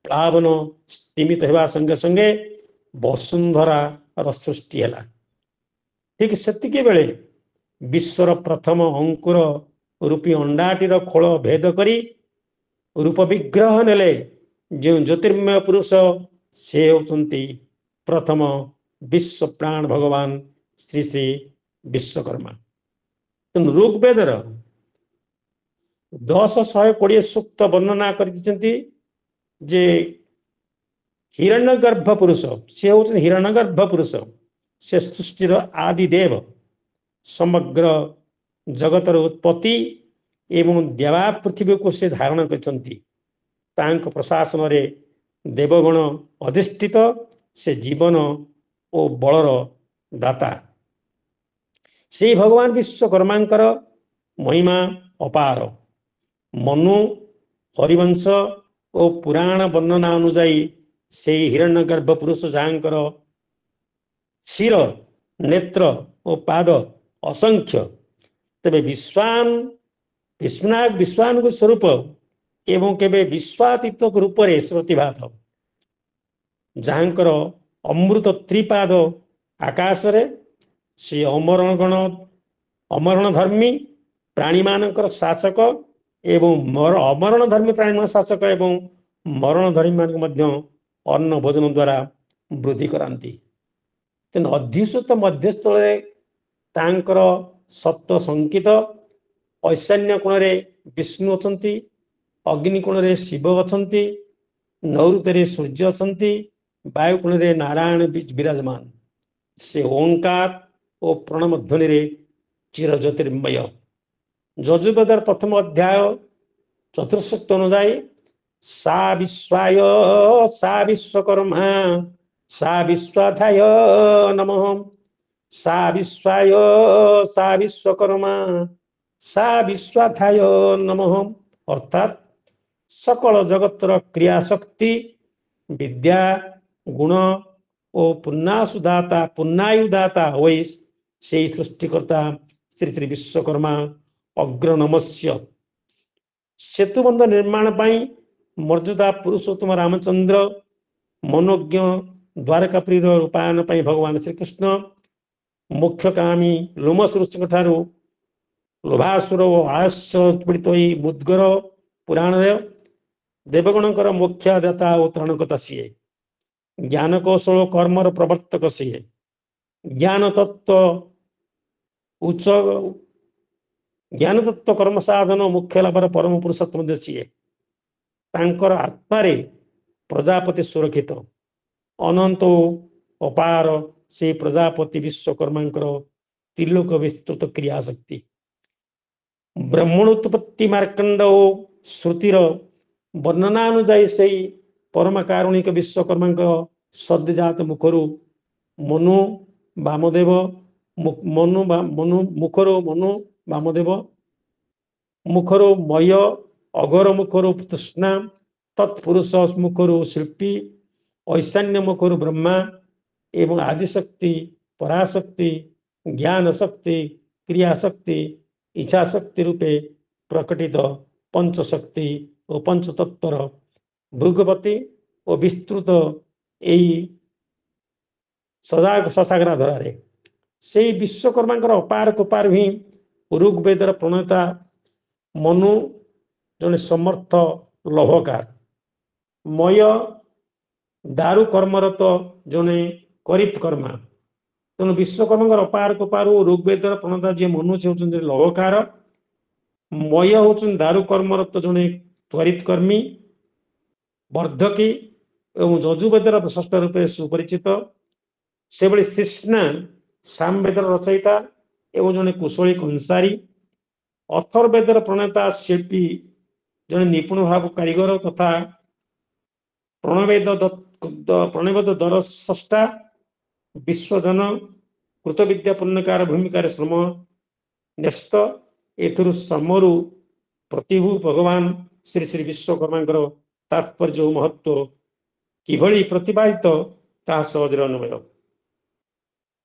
प्लावन स्तीमित होगा संगे संगे वसुंधरा सृष्टि है। ठीक सेतिके बेले विश्वर प्रथम अंकुर रूपी अंडाटीर खोल भेद करी रूप विग्रह नेले जो ज्योतिर्मय पुरुष से होती प्रथम विश्व प्राण भगवान श्री श्री विश्वकर्मा। तेणु ऋग्वेदर 10-120 सूक्त वर्णना कर हिरण्यगर्भ पुरुष से होते हिरण्यगर्भ पुरुष से सृष्टिर आदि देव समग्र जगतर उत्पत्ति एवं देवा पृथ्वी को से धारण कर प्रशासन रे देवगण अधिष्ठित से जीवन और बलर दाता से भगवान विश्वकर्मा महिमा अपार। मनु हरिवंश और पुराण वर्णना अनुजाई से हिरण्यगर्भ पुरुष जहाँकर शिर नेत्र और पाद असंख्य तेरे विश्वान स्वरूप एवं केवे विश्वातीत रूप से प्रतिभात जहाँकर अमृत त्रिपाद आकाश रे से अमरण धर्मी प्राणी मानकर शासक एवं अमरण धर्मी प्राणी मान शासक एवं मरण धर्मी मान अन्न भोजन द्वारा वृद्धि कराती। तेणु अधिसूत मध्यस्थल सत्व संकित ऐशान्य कोण विष्णु अच्छा अग्निकोण रे शिव अच्छा नैऋत्य सूर्य अच्छा वायुकोण रे नारायण विराजमान से ओंकार और प्रणव ध्वनि रे चिर ज्योतिर्मय। यजुर्वेदर प्रथम अध्याय चतुर्सूक्त अनुजाई सा विश्वाय सा विश्वकर्मा सा विश्वाधाय नमः सा विश्वाय सा विश्वकर्मा सा विश्वाधाय नमः अर्थात सकल जगतर क्रिया शक्ति विद्या गुण और पुन्नासुदाता पुन्नायुदाता वै से सृष्टिकर्ता श्री श्री विश्वकर्मा अग्रनमस्य सेतुबंध निर्माण पाई मर्यादा पुरुषोत्तम रामचंद्र मनोज्ञ द्वारकापुरी रूपायन पाई भगवान श्रीकृष्ण मुख्यकामी लोमस ऋषि ठारू लोभासुर और आयस्य पीड़ित मुद्गर पुराण देवगणकर मोक्षदाता और त्रणकता सी ज्ञान कौशल कर्मर प्रवर्तक सी ज्ञान तत्व उच्च ज्ञान तत्व कर्म साधन मुख्य लाभर परम पुरुषोत्तम सी आत्मारे प्रजापति सुरक्षित अनंत अपार से प्रजापति विश्वकर्मा त्रिलोक विस्तृत क्रिया शक्ति ब्रह्मणोत्पत्ति मार्कंड श्रुतिर वर्णनानुजाई से परम कारुणिक विश्वकर्मा सद्यजात मुखरु मनु वामदेव मनु मुखरु मनु वामदेव मुखरु मय अघर मुखरु तृष्णा तत्पुरुष मुखरु शिल्पी ऐशान्य मुखरु ब्रह्मा एवं आदिशक्ति पराशक्ति ज्ञान शक्ति क्रिया शक्ति इच्छा शक्ति रूपे प्रकटित पंचशक्ति और पंचतत्वर भृगवती और विस्तृत यही सदा शशाग्रा धरारे से विश्वकर्मा अपार कुपार भी ऋग्वेदर प्रणेता मनु जने समर्थ लौहकार मय दारु कर्मरत जने करीप कर्मा तेणु विश्वकर्मा अपार कुपार ऋग्वेदर प्रणेता जी मनु से होती लौहकार मय होती दारु कर्मरत जने त्वरित कर्मी वर्धकी एवं यजुर्वेदर षष्ठ रूपे सुपरिचित से भली तृष्णा सामवेदर रचयिता एवं जने कुशली कंसारी अथर्वेदर प्रणेता शिल्पी जने निपुण भाव कारीगर तथा प्रणवेद दर स्रष्टा विश्वजन कृतविद्या पुण्यकार भूमिकार श्रम न्यस्त एथुरु श्रमरु प्रतिभु भगवान श्री श्री विश्वकर्मा तात्पर्य महत्व किभଳି प्रतिपादित ता सहजरे अनुमेय।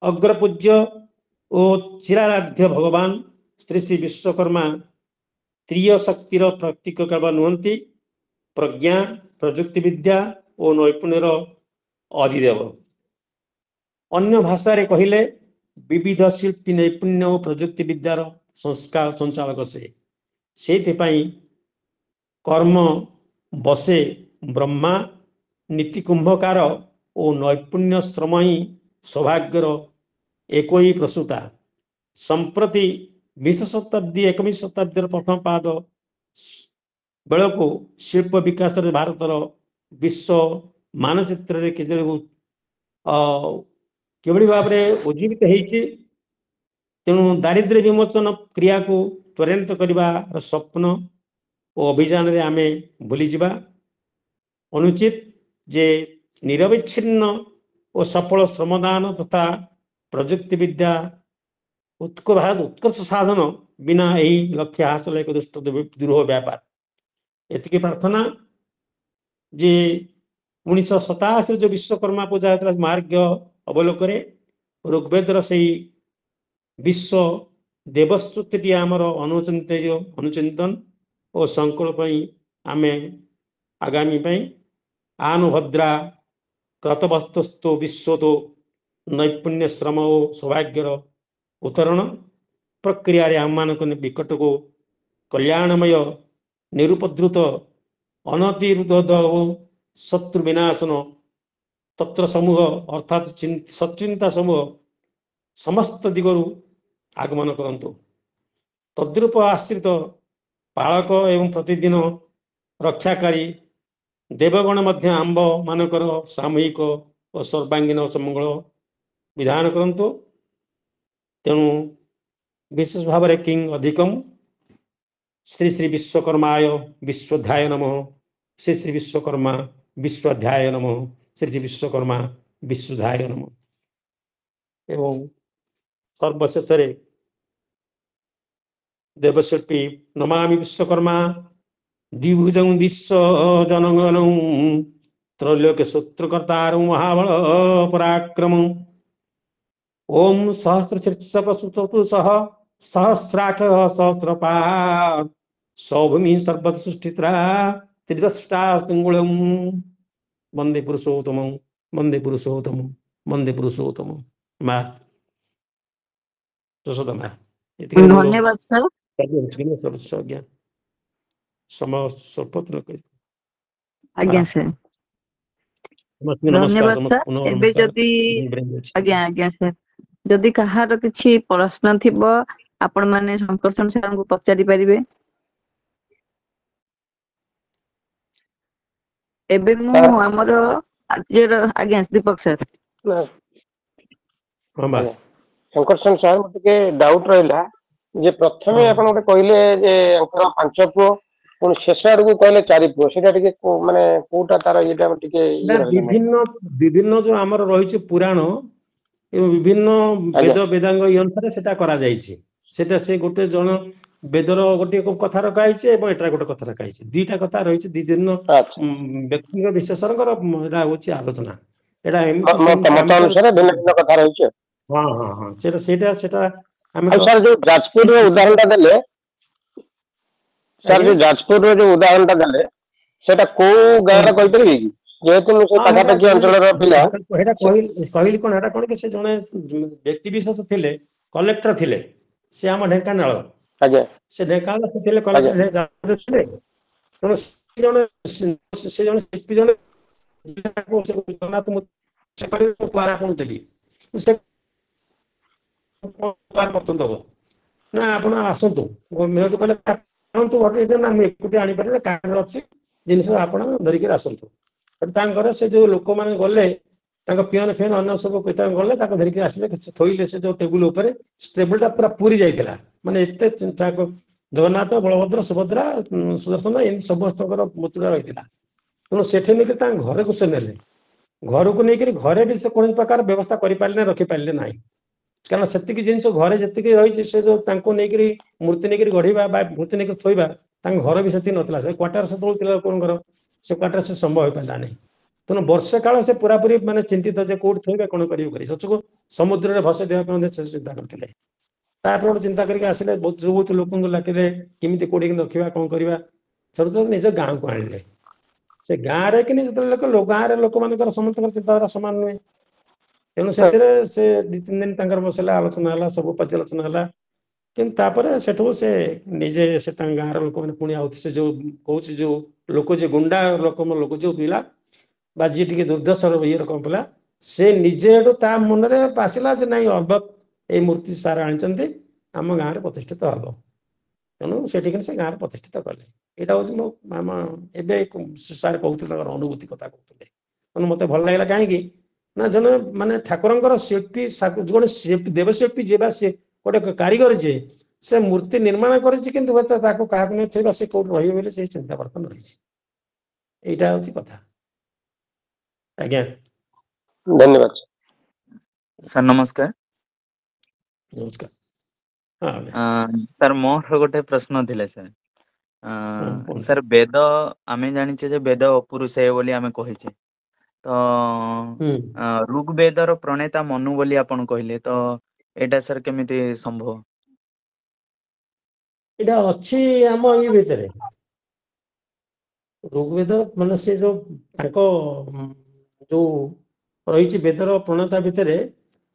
अग्रपूज्य और चिराराध्य भगवान श्री श्री विश्वकर्मा त्रिय शक्तिर प्रतीक केवल नुहति, प्रज्ञा प्रजुक्ति विद्या और नैपुण्यर अधिदेव। अन्य भाषा रे कहिले विविध शिल्पी नैपुण्य और प्रजुक्ति विद्यार संस्कार संचालक से कर्म बसे ब्रह्मा नीति कुंभकार और नैपुण्य श्रम ही सौभाग्यर एक ही प्रसूता। संप्रति 20 शताब्दी 21 शताब्दी प्रथम पाद बेलू शिल्प विकास भारतर विश्व मानचित्र किभଳି भाବରେ उज्जीवित होती। तेणु दारिद्र्य विमोचन क्रिया को त्वरान्वित करने स्वप्न और अभियान रे आमे भूली जावा अनुचित। जे निरविच्छिन्न और सफल श्रमदान तथा प्रजुक्ति विद्या उत्कर्ष साधन बिना यही लक्ष्य हासिल एक दुष्ट दुरूह व्यापार। एतिकी प्रार्थना जे 1987 जो विश्वकर्मा पूजा होता मार्ग अवलोक ऋग्वेदर से विश्व देवस्तुति आमर अनुचिंतन और संकल्प आम आगामी आनुभद्रा क्रतवस्तुस्तु विश्व तो नैपुण्य श्रम और सौभाग्यर उतरण प्रक्रिया आम मान निकट को कल्याणमय निरुपद्रुत अनतिरुद्ध शत्रु विनाशन तत्र समूह अर्थात सचिंता समूह समस्त दिगरु आगमन करंतु। तद्रूप आश्रित पालक एवं प्रतिदिन रक्षाकारी देवगण मध्य आंब मानकर सामूहिक और सर्वांगीन समंगल विधान करंतु। तेणु विशेष भाव में किंग अधिकम श्री श्री विश्वकर्माय विश्वध्याय नमः। श्री श्री विश्वकर्मा विश्वध्याय नमः। श्री श्री विश्वकर्मा विश्वध्याय नमः। एवं सर्वशेष देवशिल्पी नमामि विश्वकर्मा द्विभुजं विश्व जनगण त्रैलोक्य सूत्रकर्तारं महाबल पराक्रमं। ओम सहस्रशीर्षप्रसुतपुरुषः सहस्राक्षः सहस्रपात् सौभूमि सर्वसृष्टित्रा त्रिदष्टास्तुङ्गुलं। वंदे पुरुषोत्तमं वंदे पुरुषोत्तमं वंदे पुरुषोत्तमं। माँ यशोदा माँ धन्यवाद सर। आज्ञा समय स्वल्प आज्ञा सर धन्यवाद सर। एबे जदि आज्ञा आज्ञा सर जदि कहार किछि प्रश्न थिबो आपण माने संकर्षण सर को पचारि परिबे। एबे मु हमर आजर आज्ञा दीपक सर संकर्षण सर मते डाउट रहला जे प्रथमे आपण ओटे कहले जे अंकर 5 पुओ पुन शेष आड़ को कहले 4 पुओ सेटा टिके माने कोटा तार एटा टिके विभिन्न विभिन्न जो हमर रहिछ पुराण एवं विभिन्न वेद वेदांग अनुसार सेटा करा जायछि। सेटा से गोटे जन वेदर गोटे कथा रखा है एवं एटा गोटे कथा रखा है दुईटा कथा रही विभिन्न व्यक्तिगत विशेषज्ञर एटा होछि आलोचना। एटा अनुसार भिन्न भिन्न कथा रही। हाँ हाँ हाँ सेटा सेटा हम सर जो जाजपुर रो उदाहरणटा देले सर जो जाजपुर रो जो उदाहरणटा देले सेटा को गाँ रा कहि परिबे कि जेहेतु से पाखापाखि अंचल रो पिला एटा कहली कोन एटा कोन के से जने व्यक्ति विशेष थिले कलेक्टर थिले से हम ढेंकानाल आज्ञा से ढेंकानाल से थिले कलेक्टर थिले तनो से जने शिल्पी जने को से जगन्नाथ मु से पर पारा कोन देली से पार मत दबो ना आपण आसंतु मेरे कहले कांतु हटे ना हम एकुटे आनी पारे कार अछि जिनिस आपण धरि के आसंतु तांकर से जो लोक माने गले तांका पियन फेन अन्य सब पिता गले ताको धरि के आसीले थोइले से जो टेबुल ऊपर टेबुल ता पूरा पूरी जाइतिला माने एते चिंता को जगन्नाथ बलभद्र सुभद्रा सुदर्शन इन समस्तकर मुद्रा रहितिला। तेणु सेठे नहीं तां घर को से नेले घर को नहीं घरे भी से कौन प्रकार व्यवस्था करि पारले रखि पारले नाही कारण सेतिकी जिनिस घरे जेतिकी रही से जो तांको नहीं मूर्ति नहीं गढ़ा मूर्ति नहीं थोइबा ତାଙ୍କ ଘର ବି ସେତିକି ନଥିଲା, ସେ କ୍ୱାର୍ଟର ସେତେବେଳେ ଥିଲା ଲୋକଙ୍କର, ସେ କ୍ୱାର୍ଟର ସେ ସମ୍ଭବ ହେଇପାରିଲା ନାହିଁ। ତେଣୁ ବର୍ଷେ କାଳ ସେ ପୁରାପୁରି ମାନେ ଚିନ୍ତିତ ଯେ କୋଉଠି ଥୋଇବେ କଣ କରିବେ କରି, ଶେଷକୁ ସମୁଦ୍ରରେ ଭସେଇ ଦେବା ପାଇଁ ମଧ୍ୟ ସେ ଚିନ୍ତା କରିଥିଲେ। ତାପରେ ଗୋଟେ ଚିନ୍ତା କରିକି ଆସିଲେ, ବହୁତ ଲୋକଙ୍କୁ ଡାକିଲେ କେମିତି କୋଉଠି ରଖିବା କଣ କରିବା, ସେଠୁ ତ ନିଜ ଗାଁକୁ ଆଣିଲେ। ସେ ଗାଁରେ କିନି ଯେତେବେଳେ ଗାଁରେ ଲୋକମାନଙ୍କର ସମସ୍ତଙ୍କର ଚିନ୍ତାଧାରା ସମାନ ନୁହେଁ, ତେଣୁ ସେଥିରେ ସେ 2-3 ଦିନ ତାଙ୍କର ବସିଲା, ଆଲୋଚନା ହେଲା, ସବୁ ପର୍ଯ୍ୟାଲୋଚନା ହେଲା। କିନ୍ତୁ ତାପରେ ସେଠୁ ସେ ନିଜେ ସେ ତାଙ୍କ ଗାଁର ଲୋକମାନେ ପୁଣି ଆଉ ସେ ଯୋଉ କହୁଛି ଯୋଉ ଲୋକ ଯେ ଗୁଣ୍ଡା ରକମ ଲୋକ ଯୋଉ ପିଲା ବା ଯିଏ ଟିକେ ଦୁର୍ଦ୍ଦଶା ଇଏ ରକମ ପିଲା, ସେ ନିଜେ ଏଠୁ ତା ମନରେ ଆସିଲା ଯେ ନାଇଁ ଅଲବତ ଏଇ ମୂର୍ତ୍ତି ସାର୍ ଆଣିଛନ୍ତି, ଆମ ଗାଁରେ ପ୍ରତିଷ୍ଠିତ ହବ। ତେଣୁ ସେଠିକି ସେ ଗାଁରେ ପ୍ରତିଷ୍ଠିତ କଲେ। ଏଇଟା ହଉଛି ମୋ ଏବେ ସାର୍ କହୁଥିଲେ ତାଙ୍କର ଅନୁଭୂତି କଥା କହୁଥିଲେ, ତେଣୁ ମତେ ଭଲ ଲାଗିଲା। କାହିଁକି ନା ଜଣେ ମାନେ ଠାକୁରଙ୍କର ଶିଳ୍ପୀ, ଜଣେ ଦେବଶିଳ୍ପୀ ଯିଏ ବା ସିଏ ଗୋଟେ କାରିଗର ଯିଏ, ସେ ମୂର୍ତ୍ତି ନିର୍ମାଣ କରିଛି, କିନ୍ତୁ ହୁଏତ ତାକୁ କାହାକୁ ନେଇ ଥୋଇବା, ସେ କୋଉଠି ରହିବ ବୋଲି ସେଇ ଚିନ୍ତା ବର୍ତ୍ତମାନ ରହିଛି। ଏଇଟା ହଉଛି କଥା। ଆଜ୍ଞା ଧନ୍ୟବାଦ। ସାର୍ ନମସ୍କାର। ନମସ୍କାର। ହଁ ଆଜ୍ଞା। ସାର୍ ମୋର ଗୋଟେ ପ୍ରଶ୍ନ ଥିଲା ସାର୍। ହଁ, କୁହନ୍ତୁ। ସାର୍ ବେଦ ଆମେ ଜାଣିଛେ ଯେ ବେଦ ଅପୁରୁଷେୟ ବୋଲି ଆମେ କହିଛେ, ତ ହୁଁ ଋଗ୍ବେଦର ପ୍ରଣେତା ମନୁ ବୋଲି ଆପଣ କହିଲେ, ତ ଏଇଟା ସାର୍ କେମିତି ସମ୍ଭବ? ଏଇଟା ଅଛି ଆମ ଇଏ ଭିତରେ, ଋଗ୍ବେଦ ମାନେ ସେ ଯୋଉ ତାଙ୍କ ଯୋଉ ରହିଛି ବେଦର ପ୍ରଣେତା ଭିତରେ,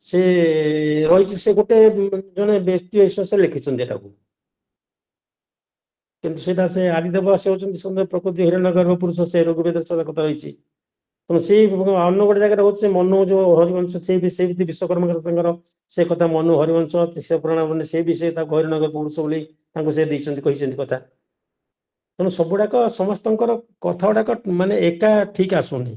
ସେ ରହିଛି, ସେ ଗୋଟେ ଜଣେ ବ୍ୟକ୍ତି ବିଶେଷ ସେ ଲେଖିଛନ୍ତି ଏଟାକୁ। କିନ୍ତୁ ସେଇଟା ସେ ଆଦିଦେବ ସେ ହଉଛନ୍ତି ପ୍ରକୃତି ହିରଣ୍ୟ ଗର୍ଭ ପୁରୁଷ, ସେ ଋଗ୍ବେଦ କଥା ରହିଛି। ତେଣୁ ସେଇ ଅନ୍ୟ ଗୋଟେ ଜାଗାରେ ହଉଛି ମନୁ ଯୋଉ ହରିବଂଶ, ସେଇ ବିଶ୍ୱକର୍ମା ତାଙ୍କର ସେ କଥା ମନୁ ହରିବଂଶ ସେ ପୁରାଣ, ସେ ବି ସେ ତାକୁ ହରିଣଗର ପୁରୁଷ ବୋଲି ତାଙ୍କୁ ସେ ଦେଇଛନ୍ତି, କହିଛନ୍ତି କଥା। ତେଣୁ ସବୁଗୁଡାକ ସମସ୍ତଙ୍କର କଥା ଗୁଡାକ ମାନେ ଏକା ଠିକ ଆସୁନି।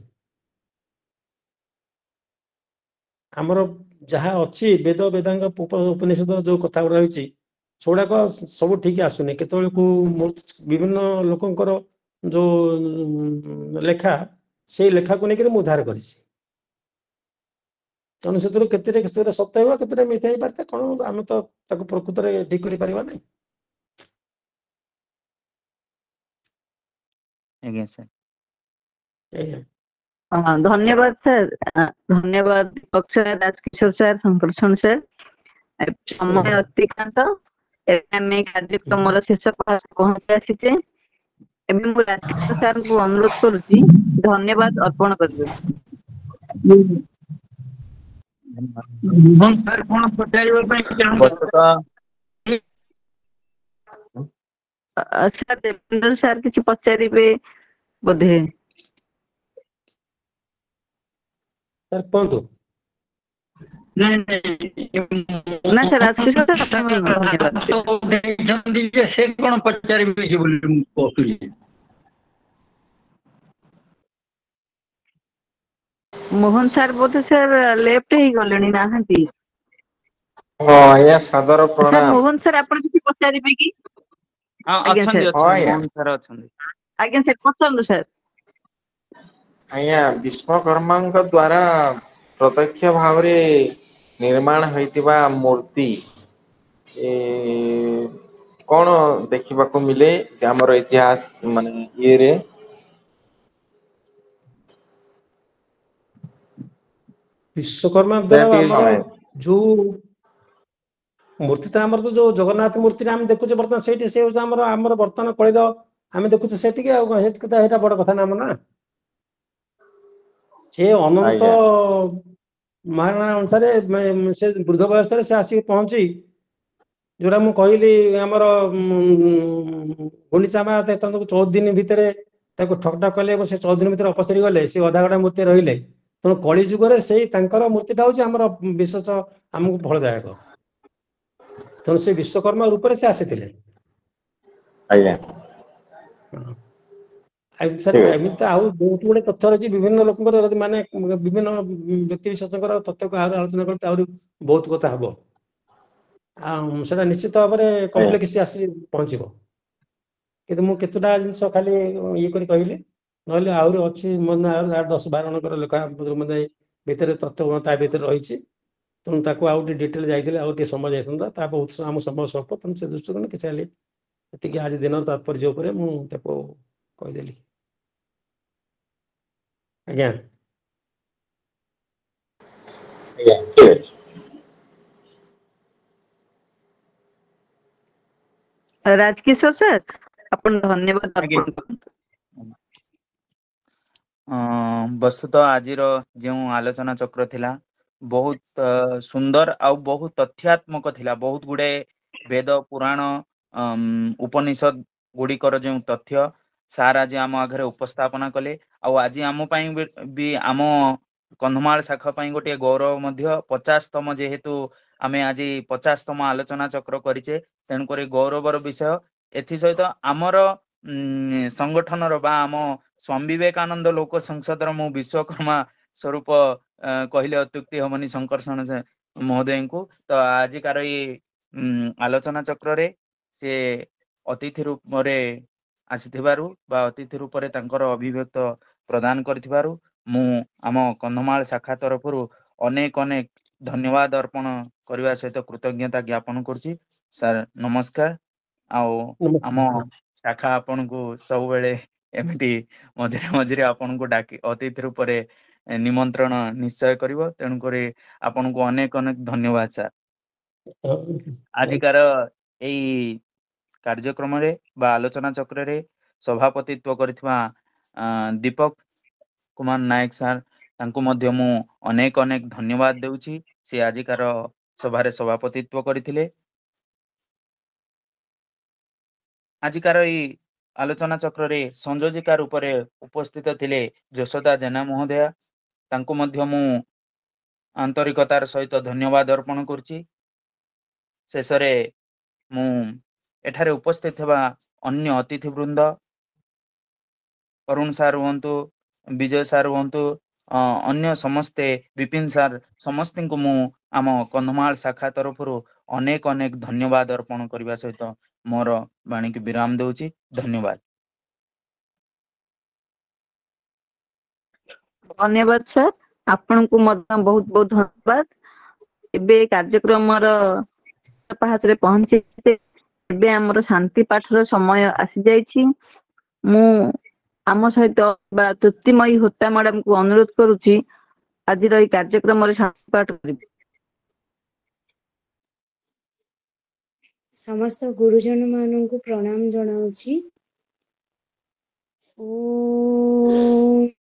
ଆମର ଯାହା ଅଛି ବେଦ ବେଦାଙ୍ଗ ଉପନିଷଦ ଯୋଉ କଥା ଗୁଡା ରହିଛି, ସେଗୁଡାକ ସବୁ ଠିକ ଆସୁନି। କେତେବେଳକୁ ବିଭିନ୍ନ ଲୋକଙ୍କର ଯୋଉ ଲେଖା, ସେଇ ଲେଖାକୁ ନେଇକରି ମୁଁ ଉଦ୍ଧାର କରିଛି। ତେଣୁ ସେଥିରୁ କେତେଟା ସତ୍ୟ ହେବ, କେତେଟା ମିଥ୍ୟା ହେଇପାରିଥାଏ, କଣ ଆମେ ତ ତାକୁ ପ୍ରକୃତରେ ଠିକ କରିପାରିବା ନାହିଁ। ଆଜ୍ଞା ସାର୍। ଆଜ୍ଞା। ହଁ, ଧନ୍ୟବାଦ ସାର୍। ଧନ୍ୟବାଦ Deepak sir, Rajkishore sir, Sankarshan sir. ସମୟ ଅତିକ୍ରାନ୍ତ, ଏବେ ଆମେ କାର୍ଯ୍ୟକ୍ରମର ଶେଷ ପହଞ୍ଚି ଆସିଛେ। ଏବେ ମୁଁ ରାଜକିଶୋର ସାର୍ଙ୍କୁ ଅନୁରୋଧ କରୁଛି ଧନ୍ୟବାଦ ଅର୍ପଣ କରିବେ। ସାର୍ କଣ ପଚାରିବା ପାଇଁ ବସ୍ତୁତଃ ସାର୍ ଦେବେନ୍ଦ୍ର ସାର୍ କିଛି ପଚାରିବେ ବୋଧେ? ସାର୍ କୁହନ୍ତୁ। ନାଇଁ ନା ସାର୍, ରାଜକିଶୋର ସାର୍ ଆପଣ ଧନ୍ୟବାଦ ଦେବେ। ସେ କଣ ପଚାରିବେ କି ବୋଲି ମୁଁ କହୁଥିଲି। ମୋହନ ସାର୍ ବୋଧେ ସାର୍ ଲେଫ୍ଟ ହେଇଗଲେଣି, ନାହାନ୍ତି। ହଁ ଆଜ୍ଞା, ସାଦର ସାର୍ ପ୍ରଣାମ। ମୋହନ ସାର୍ ଆପଣ କିଛି ପଚାରିବେ କି? ହଁ, ଆଜ୍ଞା ଅଛନ୍ତି ସାର୍। ହଁ ଅଛନ୍ତି ଆଜ୍ଞା। ମୋହନ ସାର୍ ଅଛନ୍ତି। ଆଜ୍ଞା ସାର୍, ପଚାରନ୍ତୁ ସାର୍। ଆଜ୍ଞା, ବିଶ୍ୱକର୍ମାଙ୍କ ଦ୍ଵାରା ପ୍ରତ୍ୟକ୍ଷ ଭାବରେ ନିର୍ମାଣ ହୋଇଥିବା ମୂର୍ତ୍ତି କଣ ଦେଖିବାକୁ ମିଳେ ଆମର ଇତିହାସ ମାନେ ଇଏରେ? ବିଶ୍ୱକର୍ମା ସେ ଦ୍ଵାରା ଟିକେ ଆମର ଜଣାଏ। ଯୋଉ ମୂର୍ତ୍ତିଟା ଆମର ତ ଯୋଉ ଜଗନ୍ନାଥ ମୂର୍ତ୍ତିରେ ଆମେ ଦେଖୁଛେ ବର୍ତ୍ତମାନ, ସେଇଠି ସେ ହଉଛି ଆମର ବର୍ତ୍ତମାନ କଳିର ଆମେ ଦେଖୁଛେ ସେତିକି, ଆଉ ସେଇଟା ବଡ କଥା ନା ଆମର ନା। ସେ ଅନନ୍ତ ଆଜ୍ଞା ମହାରଣା ଅନୁସାରେ ସେ ବୃଦ୍ଧ ବୟସରେ ସେ ଆସିକି ପହଞ୍ଚି, ଯୋଉଟା ମୁଁ କହିଲି ଆମର ଗୁଣ୍ଡିଚା ମା ତାଙ୍କୁ 14 ଦିନ ଭିତରେ ତାକୁ ଠକଠକ କଲେ ଏବଂ ସେ 14 ଦିନ ଭିତରେ ଅପସରି ଗଲେ, ସେ ଅଧା ଗଢା ମୂର୍ତ୍ତି ରହିଲେ। ତେଣୁ କଳି ଯୁଗରେ ସେଇ ତାଙ୍କର ମୂର୍ତ୍ତିଟା ହଉଛି ଆମର ବିଶେଷ ଆମକୁ ଫଳଦାୟକ। ତେଣୁ ସେ ବିଶ୍ୱକର୍ମା ରୂପରେ ସେ ଆସିଥିଲେ। ଆଜ୍ଞା। ସାର୍ ଠିକ ଅଛି। ଏମିତି ଆଉ ବହୁତ ଗୁଡେ ତଥ୍ୟ ରହିଛି, ବିଭିନ୍ନ ଲୋକଙ୍କର ମାନେ ବିଭିନ୍ନ ବ୍ୟକ୍ତି ବିଶେଷଙ୍କର ତଥ୍ୟକୁ ଆଲୋଚନା କଲେ ଆହୁରି ବହୁତ କଥା ହବ। ଆଉ ସେଟା ନିଶ୍ଚିତ ଭାବରେ ଆଜ୍ଞା କମ୍ପ୍ଲେକ୍ସ ଆସି ପହଞ୍ଚିବ। କିନ୍ତୁ ମୁଁ କେତେଟା ଜିନିଷ ଖାଲି ଇଏ କରି କହିଲି, ନହେଲେ ଆହୁରି ଅଛି ମାନେ 10-12 ଜଣଙ୍କର ଲେଖା ଭିତରେ ତଥ୍ୟ ତା ଭିତରେ ରହିଛି। ତେଣୁ ତାକୁ ଆଉ ଟିକେ ଡିଟେଲ ଯାଇଥିଲେ ଆଉ ଟିକେ ସମୟ ଯାଇଥାନ୍ତା, ତା ବହୁତ ଆମ ସମୟ ସ୍ୱଳ୍ପ, ତେଣୁ ସେ ଦୃଷ୍ଟିକୋଣ କିଛି ଏତିକି ଆଜି ଦିନର ତାତ୍ପର୍ଯ୍ୟ ଉପରେ ମୁଁ ତାକୁ କହିଦେଲି। ଆଜ୍ଞା। ଆଜ୍ଞା ଠିକ ଅଛି। ରାଜକିଶୋର ସାର୍ ଆପଣ ଧନ୍ୟବାଦ ଆଜ୍ଞା। ଅର୍ପଣ କରନ୍ତୁ। ବସ୍ତୁତଃ ଆଜିର ଯେଉଁ ଆଲୋଚନା ଚକ୍ର ଥିଲା ବହୁତ ସୁନ୍ଦର ଆଉ ବହୁତ ତଥ୍ୟାତ୍ମକ ଥିଲା। ବହୁତ ଗୁଡେ ବେଦ ପୁରାଣ ଉପନିଷଦ ଗୁଡିକର ଯେଉଁ ତଥ୍ୟ ସାର୍ ଆଜି ଆମ ଆଗରେ ଉପସ୍ଥାପନା କଲେ। ଆଉ ଆଜି ଆମ ପାଇଁ ବି ଆମ କନ୍ଧମାଳ ଶାଖା ପାଇଁ ଗୋଟିଏ ଗୌରବ ମଧ୍ୟ 50ତମ ଯେହେତୁ ଆମେ ଆଜି 50ତମ ଆଲୋଚନା ଚକ୍ର କରିଛେ, ତେଣୁକରି ଗୌରବର ବିଷୟ। ଏଥିସହିତ ଆମର ସଂଗଠନର ବା ଆମ ସ୍ୱାମୀ ବିବେକାନନ୍ଦ ଲୋକ ସଂସଦର ମୁଁ ବିଶ୍ୱକର୍ମା ସ୍ୱରୂପ କହିଲେ ଅତ୍ୟୁକ୍ତି ହବନି ଶଙ୍କର୍ଷଣ ମହୋଦୟଙ୍କୁ। ତ ଆଜିକାର ଏଇ ଆଲୋଚନା ଚକ୍ରରେ ସେ ଅତିଥି ରୂପରେ ଆସିଥିବାରୁ ବା ଅତିଥି ରୂପରେ ତାଙ୍କର ଅଭିବ୍ୟକ୍ତ ପ୍ରଦାନ କରିଥିବାରୁ ମୁଁ ଆମ କନ୍ଧମାଳ ଶାଖା ତରଫରୁ ଅନେକ ଅନେକ ଧନ୍ୟବାଦ ଅର୍ପଣ କରିବା ସହିତ କୃତଜ୍ଞତା ଜ୍ଞାପନ କରୁଛି। ସାର୍ ନମସ୍କାର। ଆଉ ଆମ ନମସ୍କାର। ଶାଖା ଆପଣଙ୍କୁ ସବୁବେଳେ ଏମିତି ମଝିରେ ମଝିରେ ଆପଣଙ୍କୁ ଡାକି ଅତିଥି ରୂପରେ ନିମନ୍ତ୍ରଣ ନିଶ୍ଚୟ କରିବ। ତେଣୁକରି ଆପଣଙ୍କୁ ଅନେକ ଅନେକ ଧନ୍ୟବାଦ ସାର୍। ଆଜିକାର ଏଇ କାର୍ଯ୍ୟକ୍ରମରେ ବା ଆଲୋଚନା ଚକ୍ରରେ ସଭାପତିତ୍ୱ କରିଥିବା ଦୀପକ କୁମାର ନାୟକ ସାର୍, ତାଙ୍କୁ ମଧ୍ୟ ମୁଁ ଅନେକ ଅନେକ ଧନ୍ୟବାଦ ଦେଉଛି। ସେ ଆଜିକାର ସଭାରେ ସଭାପତିତ୍ୱ କରିଥିଲେ। ଆଜିକାର ଏଇ ଆଲୋଚନା ଚକ୍ରରେ ସଂଯୋଜିକା ରୂପରେ ଉପସ୍ଥିତ ଥିଲେ ଯଶୋଦା ଜେନା ମହୋଦୟା। ତାଙ୍କୁ ମଧ୍ୟ ମୁଁ ଆନ୍ତରିକତାର ସହିତ ଧନ୍ୟବାଦ ଅର୍ପଣ କରୁଛି। ଶେଷରେ ମୁଁ ଏଠାରେ ଉପସ୍ଥିତ ଥିବା ଅନ୍ୟ ଅତିଥି ବୃନ୍ଦ ଅରୁଣ ସାର୍ ହୁଅନ୍ତୁ, ବିଜୟ ସାର୍ ହୁଅନ୍ତୁ, ଅନ୍ୟ ସମସ୍ତେ ବିପିନ ସାର୍, ସମସ୍ତଙ୍କୁ ମୁଁ ଆମ କନ୍ଧମାଳ ଶାଖା ତରଫରୁ ଅନେକ ଅନେକ ଧନ୍ୟବାଦ ଅର୍ପଣ କରିବା ସହିତ ମୋର ବାଣୀକୁ ବିରାମ ଦଉଛି। ଧନ୍ୟବାଦ। ଧନ୍ୟବାଦ ସାର୍, ଆପଣଙ୍କୁ ମଧ୍ୟ ବହୁତ ବହୁତ ଧନ୍ୟବାଦ। ଏବେ କାର୍ଯ୍ୟକ୍ରମର ପାହାଚରେ ପହଞ୍ଚିଛେ। ଏବେ ଆମର ଶାନ୍ତି ପାଠର ସମୟ ଆସିଯାଇଛି। ମୁଁ ଆମ ସହିତ ବା ତୃପ୍ତିମୟୀ ହୋତା ମ୍ୟାଡାମକୁ ଅନୁରୋଧ କରୁଛି ଆଜିର ଏଇ କାର୍ଯ୍ୟକ୍ରମରେ ଶାନ୍ତି ପାଠ କରିବେ। ସମସ୍ତ ଗୁରୁଜନ ମାନଙ୍କୁ ପ୍ରଣାମ ଜଣାଉଛି।